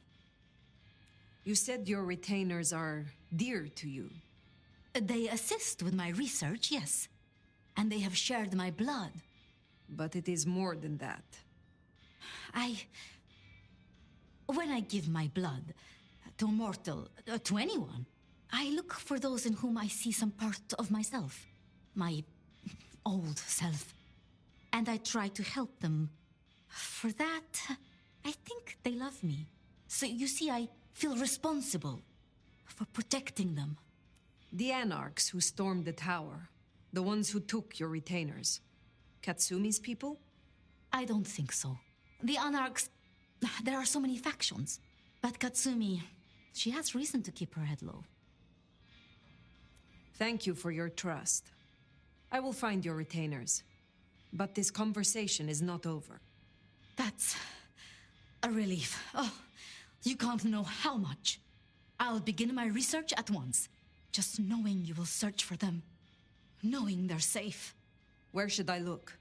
You said your retainers are dear to you. They assist with my research, yes. And they have shared my blood. But it is more than that. When I give my blood to a mortal, to anyone, I look for those in whom I see some part of myself. My old self. And I try to help them. For that, I think they love me. So you see, I feel responsible for protecting them. The Anarchs who stormed the tower, the ones who took your retainers, Katsumi's people? I don't think so. The Anarchs, there are so many factions. But Katsumi, she has reason to keep her head low. Thank you for your trust. I will find your retainers. But this conversation is not over. That's a relief. Oh, you can't know how much. I'll begin my research at once. Just knowing you will search for them. Knowing they're safe. Where should I look?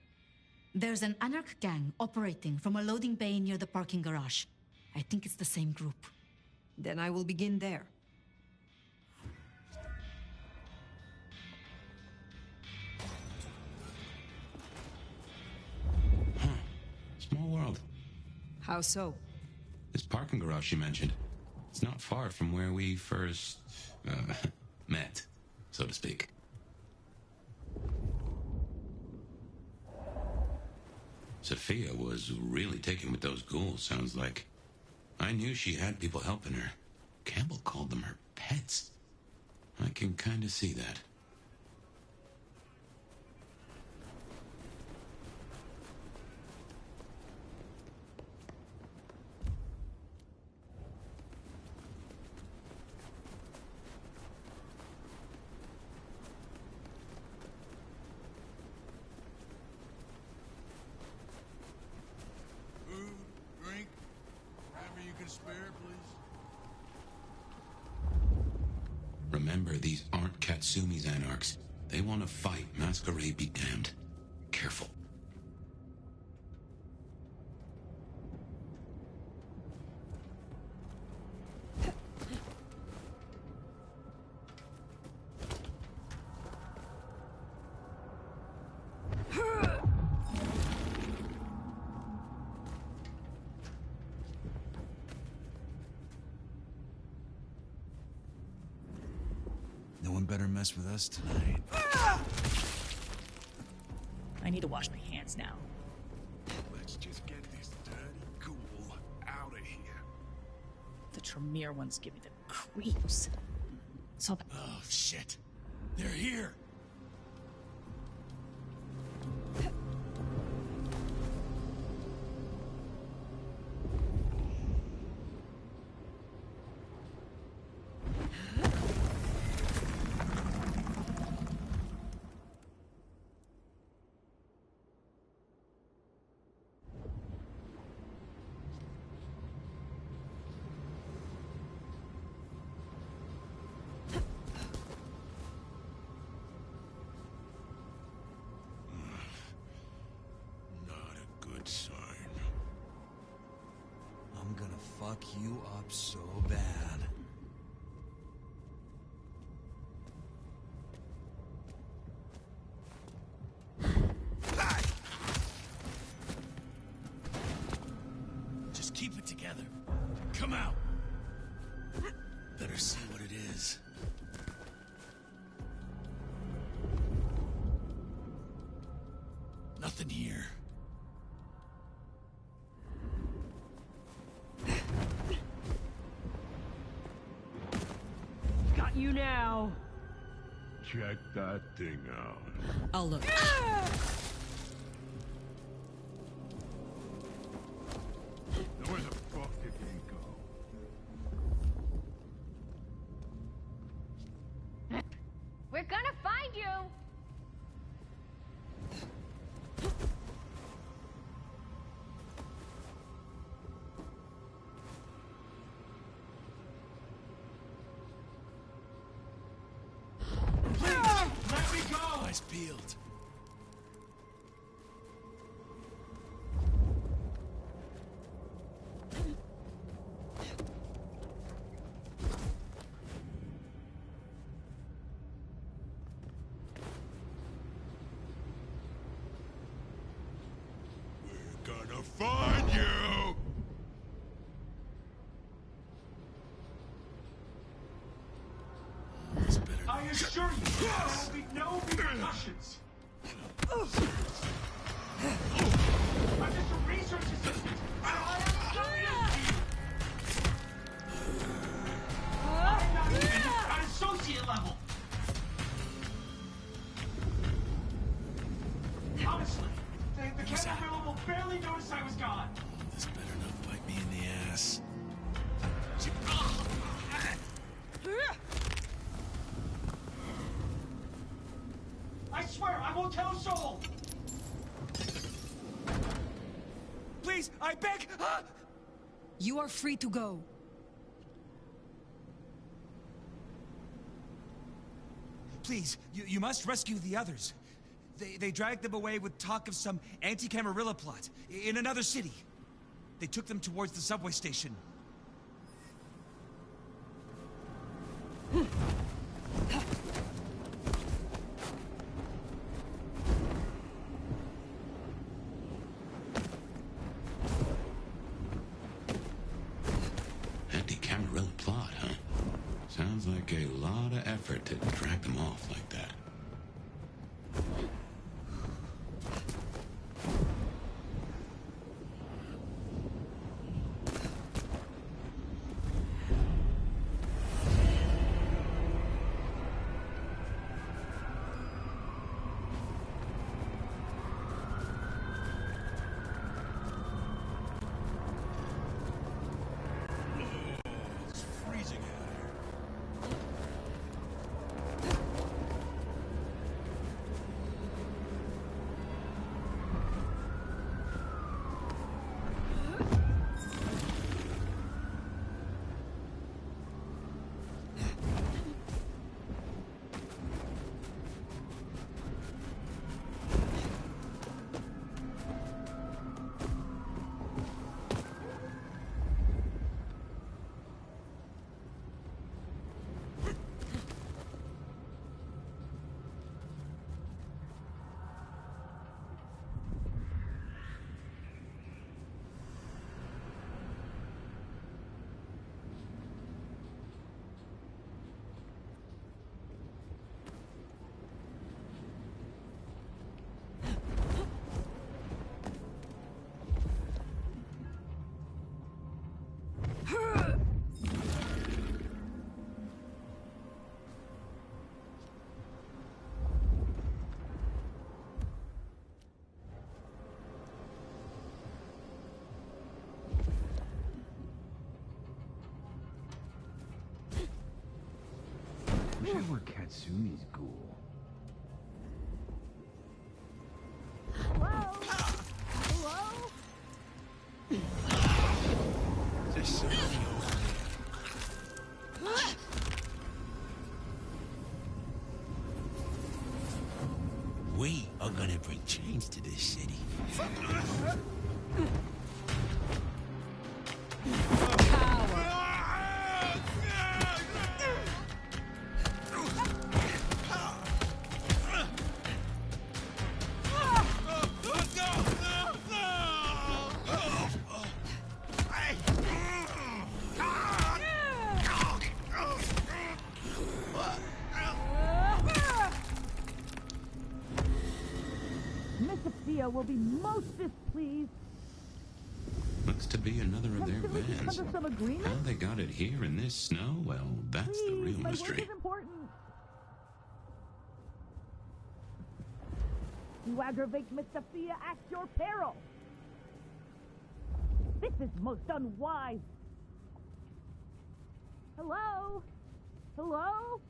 There's an Anarch gang operating from a loading bay near the parking garage. I think it's the same group. Then I will begin there. Small world. How so? This parking garage you mentioned, it's not far from where we first, met, so to speak. Sophia was really taken with those ghouls, sounds like. I knew she had people helping her. Campbell called them her pets. I can kind of see that. Remember, these aren't Katsumi's Anarchs. They want to fight. Masquerade be damned. Careful. No one better mess with us tonight. I need to wash my hands now. Let's just get this dirty ghoul out of here. The Tremere ones give me the creeps. So oh, shit. They're here. I'm gonna fuck you up so bad. Just keep it together. Come out. Better see what it is. Nothing here. Got you now. Check that thing out. I'll look. Now where the fuck did they go? We're gonna find you! Please, let me go! Eyes peeled. assure you, there will be no repercussions. I'm just a research assistant. I am curious to you. I'm not even at associate level. Honestly, the Camarilla will barely notice I was gone. This better not bite me in the ass. I swear, I won't tell a soul! Please, I beg! You are free to go. Please, you must rescue the others. They dragged them away with talk of some anti-Camarilla plot in another city. They took them towards the subway station. Anti-Camarilla plot, huh? Sounds like a lot of effort to drag them off like that. Wish I were Katsumi's ghoul. Hello? This We are gonna bring change to this city. Will be most displeased. Looks to be another of their Come vans. to some agreement? How they got it here in this snow, well, that's the real My mystery. work is important. You aggravate Miss Sophia at your peril. This is most unwise. Hello? Hello?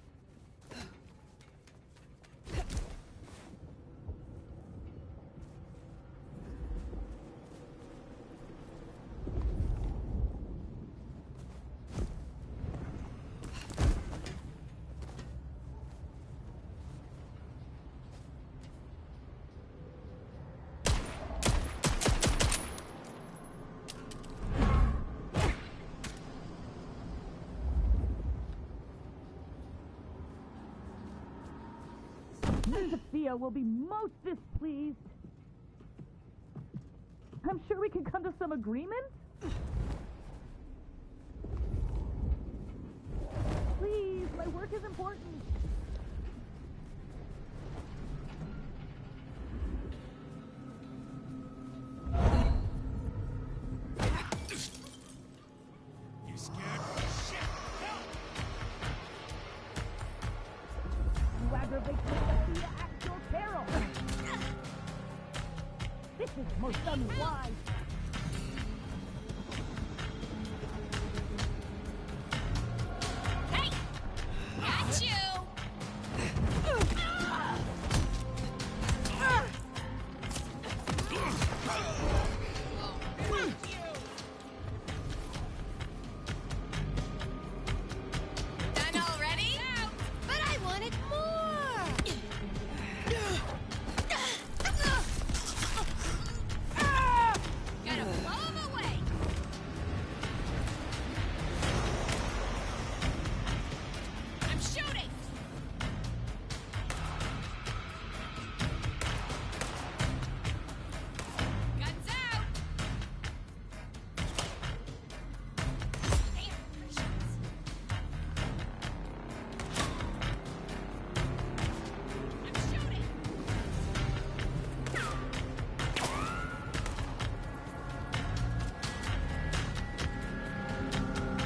Sophia will be most displeased. I'm sure we can come to some agreement. Please, my work is important. aggravate me at your peril. This is most unwise. Hey! Got you! Done already? But I wanted more! Gotta blow him away! I'm shooting! Guns out! Damn, precious. I'm shooting!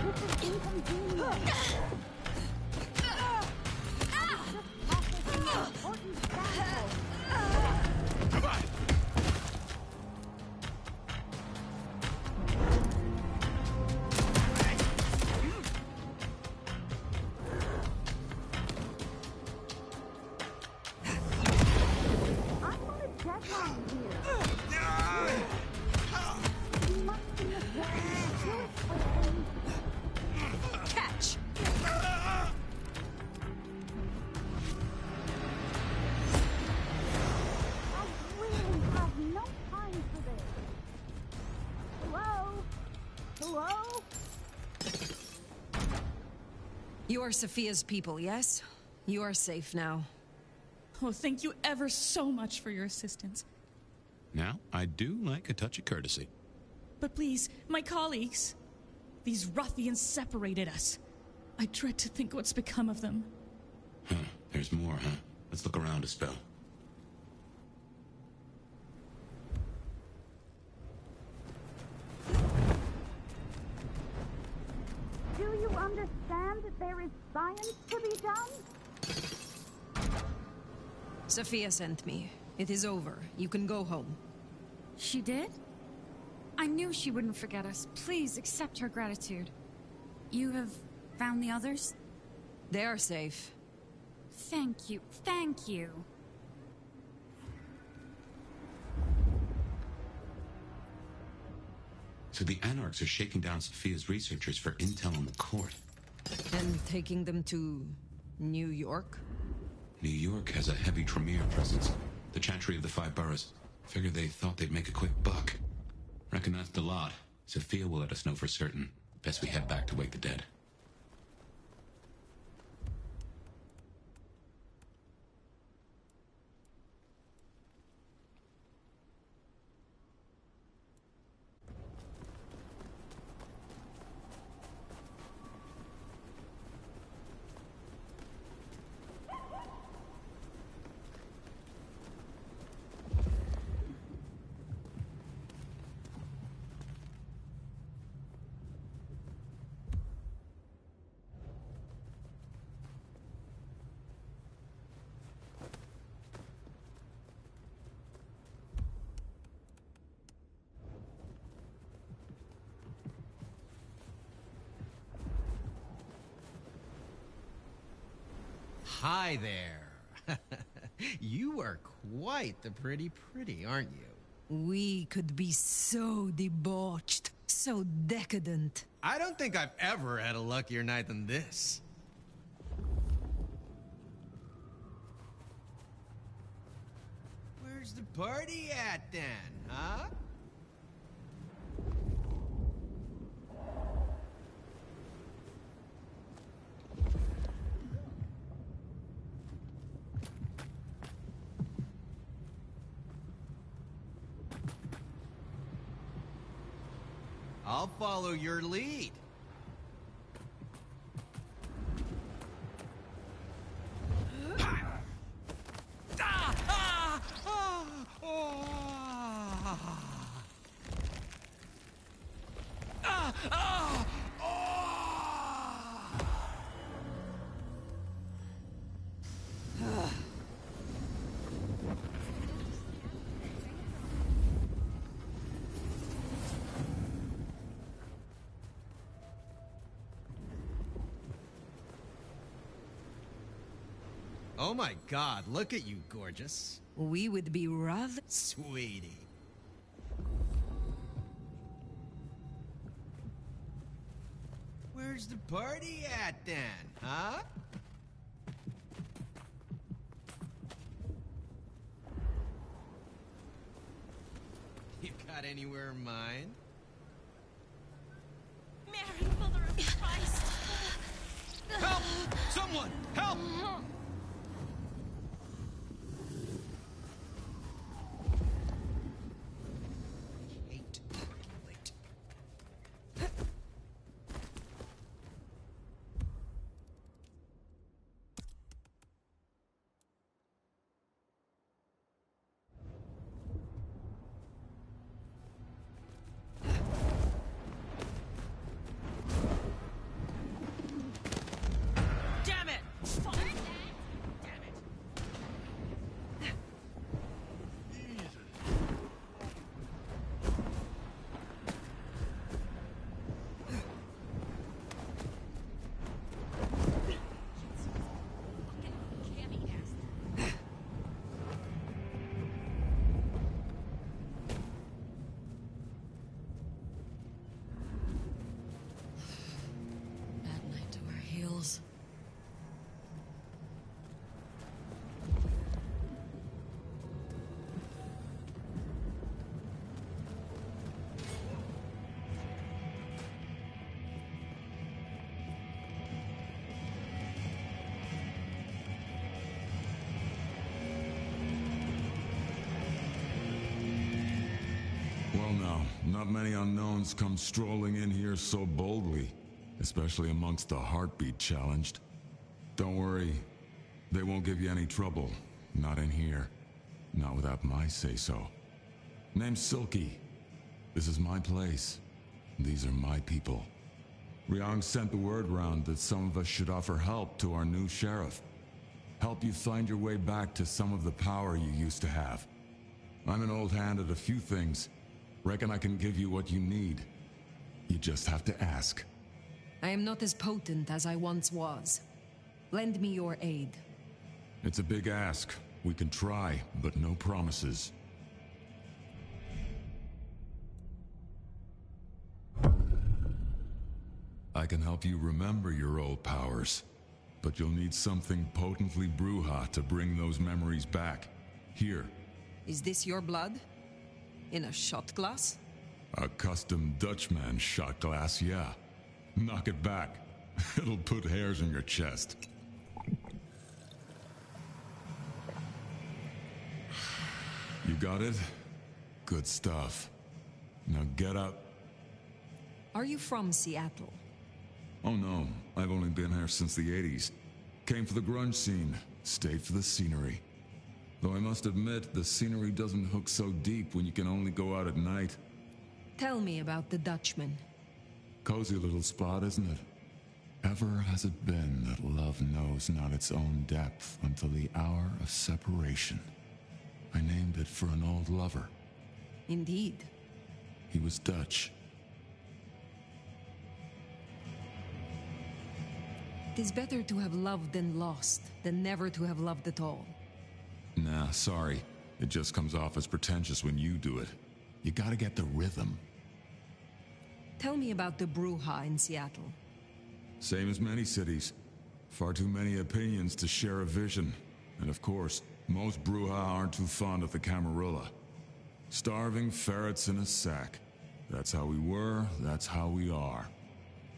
This is inconvenient. Come on! I'm on a deadline here. You must be a do it quickly. Catch! I really have no time for this. Hello? Hello? You are Sophia's people, yes? You are safe now. Oh, thank you ever so much for your assistance. Now, I do like a touch of courtesy. But please, my colleagues. These ruffians separated us. I dread to think what's become of them. Huh, there's more, huh? Let's look around a spell. Do you understand that there is science to be done? Sophia sent me. It is over. You can go home. She did? I knew she wouldn't forget us. Please accept her gratitude. You have found the others? They are safe. Thank you. Thank you. So the Anarchs are shaking down Sophia's researchers for intel on the court. And taking them to New York? New York has a heavy Tremere presence. The Chantry of the Five Boroughs. Figured they thought they'd make a quick buck. Reckon that's the lot. Sophia will let us know for certain. Best we head back to wake the dead. Hi there. You are quite the pretty, aren't you? We could be so debauched, so decadent. I don't think I've ever had a luckier night than this. Where's the party at then, huh? I'll follow your lead. Oh my god, look at you, gorgeous. We would be rather... Sweetie. Where's the party at then, huh? You got anywhere in mind? Mary, Mother of Christ! Help! Someone! Help! Hate working late. Damn it! Fuck. Bad night to our heels. Well now, not many unknowns come strolling in here so boldly, especially amongst the heartbeat challenged. Don't worry, they won't give you any trouble. Not in here. Not without my say-so. Name's Silky. This is my place. These are my people. Ryong sent the word round that some of us should offer help to our new sheriff. Help you find your way back to some of the power you used to have. I'm an old hand at a few things. Reckon I can give you what you need. You just have to ask. I am not as potent as I once was. Lend me your aid. It's a big ask. We can try, but no promises. I can help you remember your old powers, but you'll need something potently Bruja to bring those memories back. Here. Is this your blood? In a shot glass? A custom Dutchman shot glass, yeah. Knock it back. It'll put hairs in your chest. You got it? Good stuff. Now get up. Are you from Seattle? Oh no, I've only been here since the 80s. Came for the grunge scene, stayed for the scenery. Though I must admit, the scenery doesn't hook so deep when you can only go out at night. Tell me about the Dutchman. Cozy little spot, isn't it? Ever has it been that love knows not its own depth until the hour of separation. I named it for an old lover. Indeed. He was Dutch. It is better to have loved and lost than never to have loved at all. Nah, sorry. It just comes off as pretentious when you do it. You gotta get the rhythm. Tell me about the Bruja in Seattle. Same as many cities. Far too many opinions to share a vision. And of course, most Bruja aren't too fond of the Camarilla. Starving ferrets in a sack. That's how we were, that's how we are.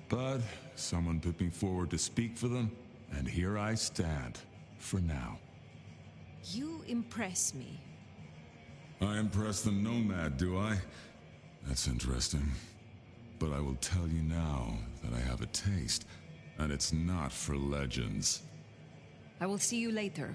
But someone put me forward to speak for them, and here I stand, for now. You impress me. I impress the nomad, do I? That's interesting. But I will tell you now that I have a taste, and it's not for legends. I will see you later.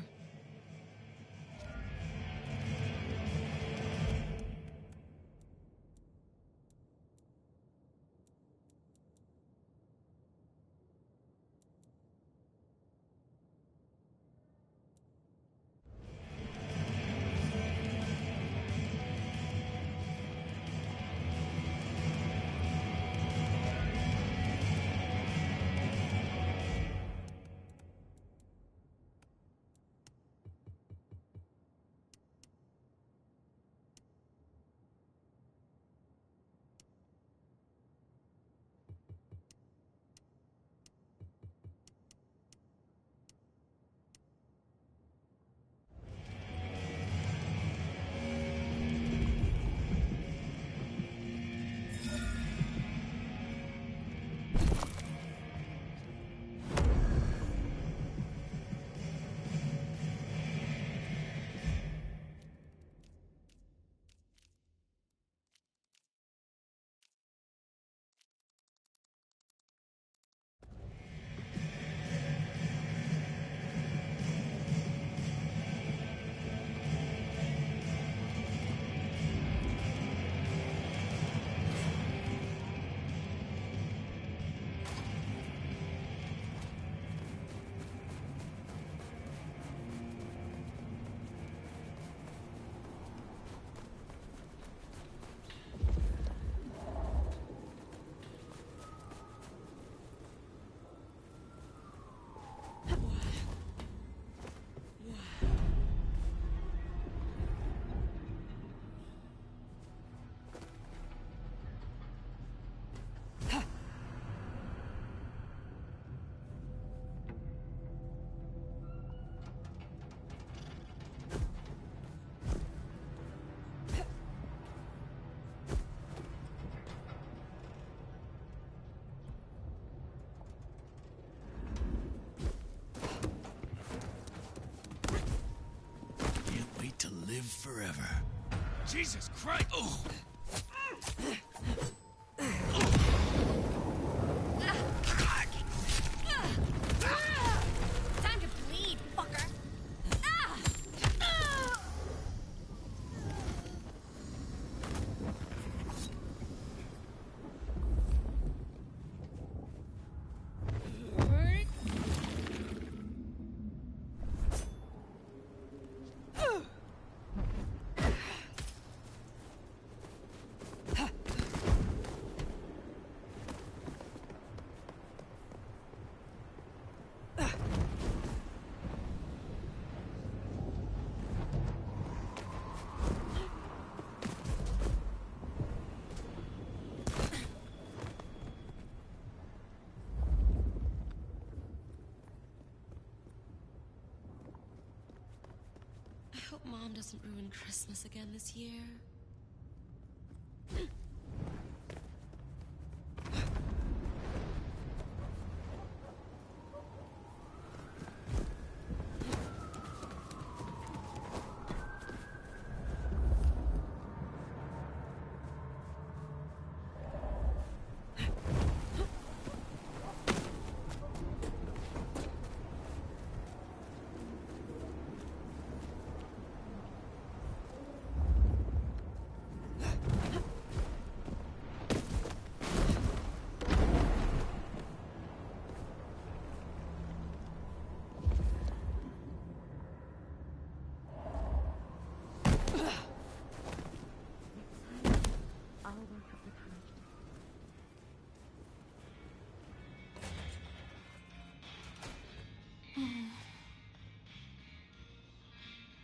Jesus Christ! Oh. Time to bleed, fucker. I hope Mom doesn't ruin Christmas again this year.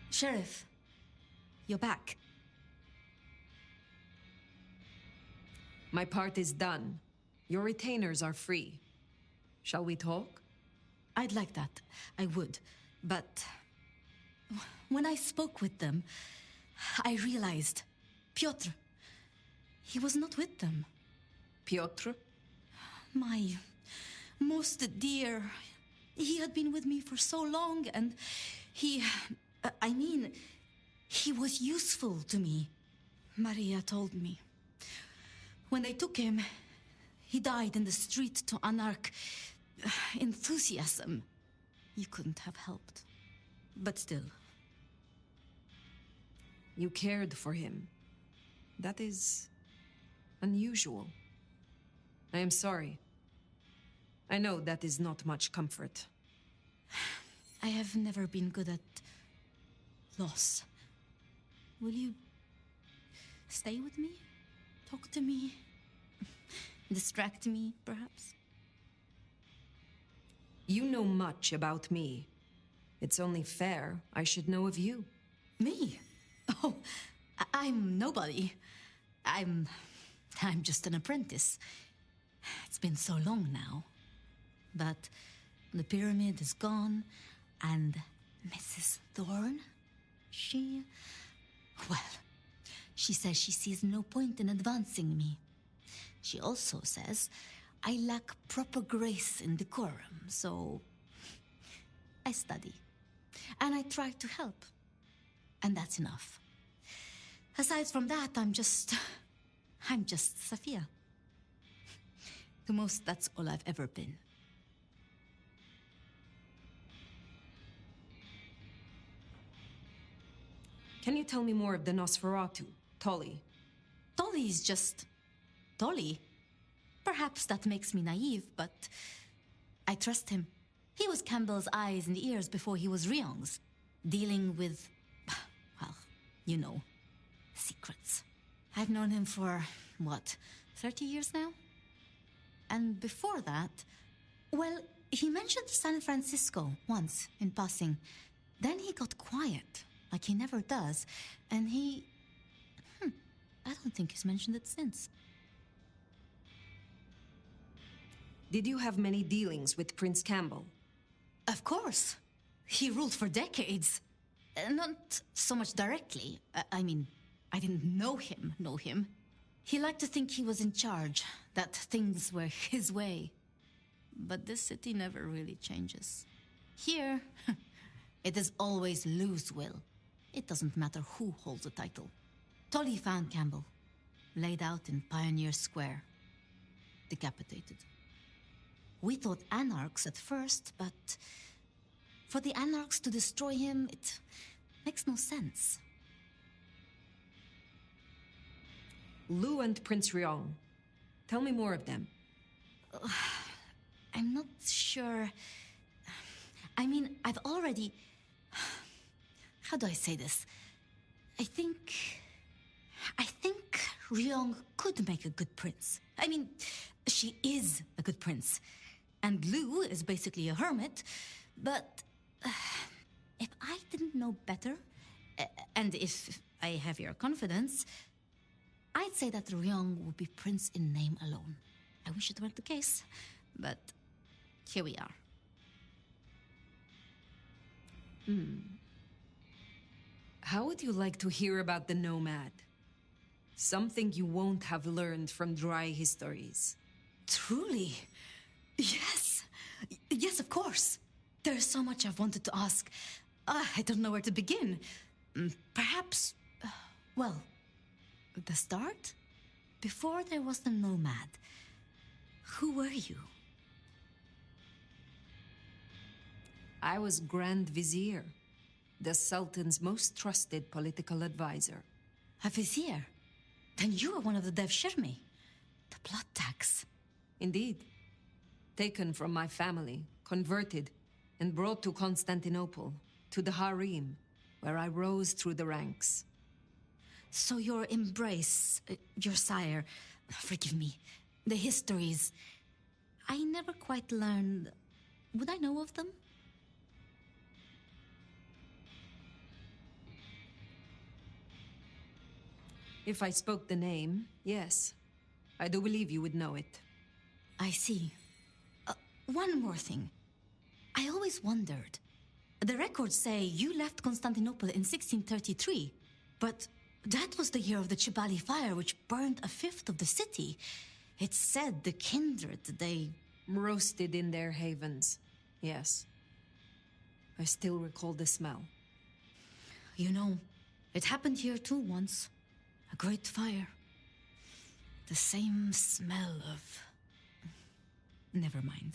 Sheriff, you're back. My part is done. Your retainers are free. Shall we talk? I'd like that. I would. But when I spoke with them, I realized Piotr, he was not with them. Piotr? My most dear. He had been with me for so long, and he was useful to me. Maria told me. When they took him, he died in the street to Anarch enthusiasm. You couldn't have helped. But still. You cared for him. That is unusual. I am sorry. I know that is not much comfort. I have never been good at loss. Will you stay with me? Talk to me? Distract me, perhaps? You know much about me. It's only fair I should know of you. Me? Oh, I'm nobody. I'm just an apprentice. It's been so long now. But the pyramid is gone, and Mrs. Thorne, she says she sees no point in advancing me. She also says I lack proper grace and decorum, so I study. And I try to help. And that's enough. Aside from that, I'm just Sophia. The most, that's all I've ever been. Can you tell me more of the Nosferatu, Tolly? Tolly is just Tolly. Perhaps that makes me naive, but I trust him. He was Campbell's eyes and ears before he was Ryong's, dealing with, well, you know, secrets. I've known him for, 30 years now? And before that, well, he mentioned San Francisco once in passing. Then he got quiet, like he never does, and I don't think he's mentioned it since. Did you have many dealings with Prince Campbell? Of course. He ruled for decades. Not so much directly. I mean, I didn't know him. He liked to think he was in charge, that things were his way. But this city never really changes. Here, it is always Lou's will. It doesn't matter who holds the title. Tolly found Campbell, laid out in Pioneer Square, decapitated. We thought Anarchs at first, but for the Anarchs to destroy him, it makes no sense. Lu and Prince Ryong. Tell me more of them. I'm not sure. I mean, I've already... How do I say this? I think Ryong could make a good prince. I mean, she is a good prince. And Lu is basically a hermit. But if I didn't know better, and if I have your confidence, I'd say that Ryong would be prince in name alone. I wish it weren't the case, but here we are. How would you like to hear about the Nomad? Something you won't have learned from dry histories. Truly? Yes. Yes, of course. There's so much I've wanted to ask. I don't know where to begin. Perhaps, well, the start? Before there was the Nomad, who were you? I was Grand Vizier, the Sultan's most trusted political advisor. A vizier? Then you were one of the Devshirme. The blood tax. Indeed. Taken from my family, converted, and brought to Constantinople, to the harem, where I rose through the ranks. So your embrace, your sire, forgive me, the histories, I never quite learned. Would I know of them? If I spoke the name, yes. I do believe you would know it. I see. One more thing. I always wondered. The records say you left Constantinople in 1633, but that was the year of the Chibali fire, which burned a fifth of the city. It said the Kindred, they... roasted in their havens, yes. I still recall the smell. You know, it happened here too once. A great fire. The same smell of... Never mind.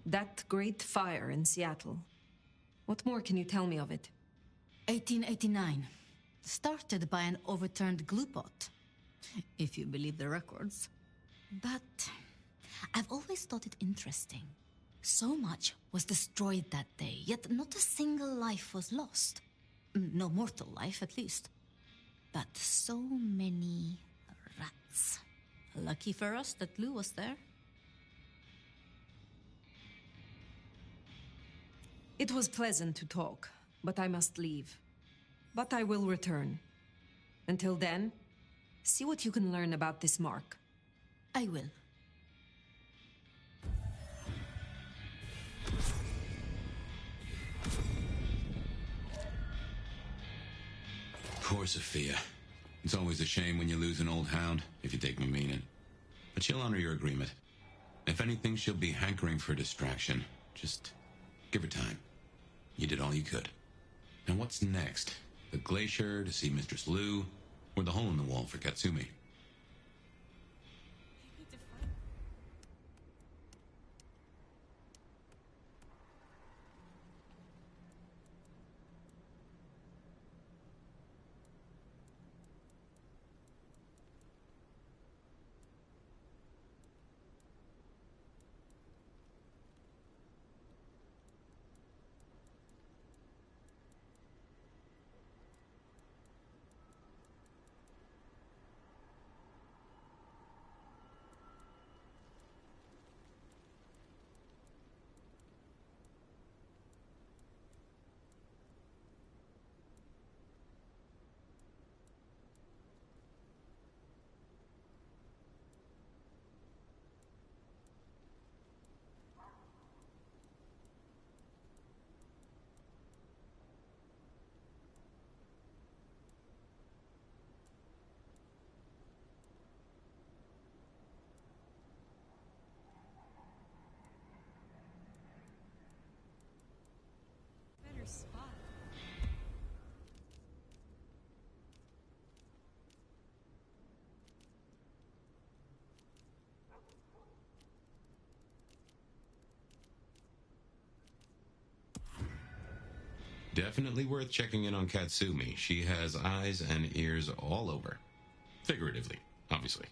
That great fire in Seattle. What more can you tell me of it? 1889. Started by an overturned glue pot. If you believe the records. But I've always thought it interesting. So much was destroyed that day, yet not a single life was lost. No mortal life, at least. But so many rats. Lucky for us that Lou was there. It was pleasant to talk, but I must leave. But I will return. Until then, see what you can learn about this mark. I will. Poor Sophia. It's always a shame when you lose an old hound, if you take my meaning. But she'll honor your agreement. If anything, she'll be hankering for distraction. Just give her time. You did all you could. Now what's next? The glacier to see Mistress Lu, or the hole in the wall for Katsumi? Definitely worth checking in on Katsumi. She has eyes and ears all over. Figuratively, obviously.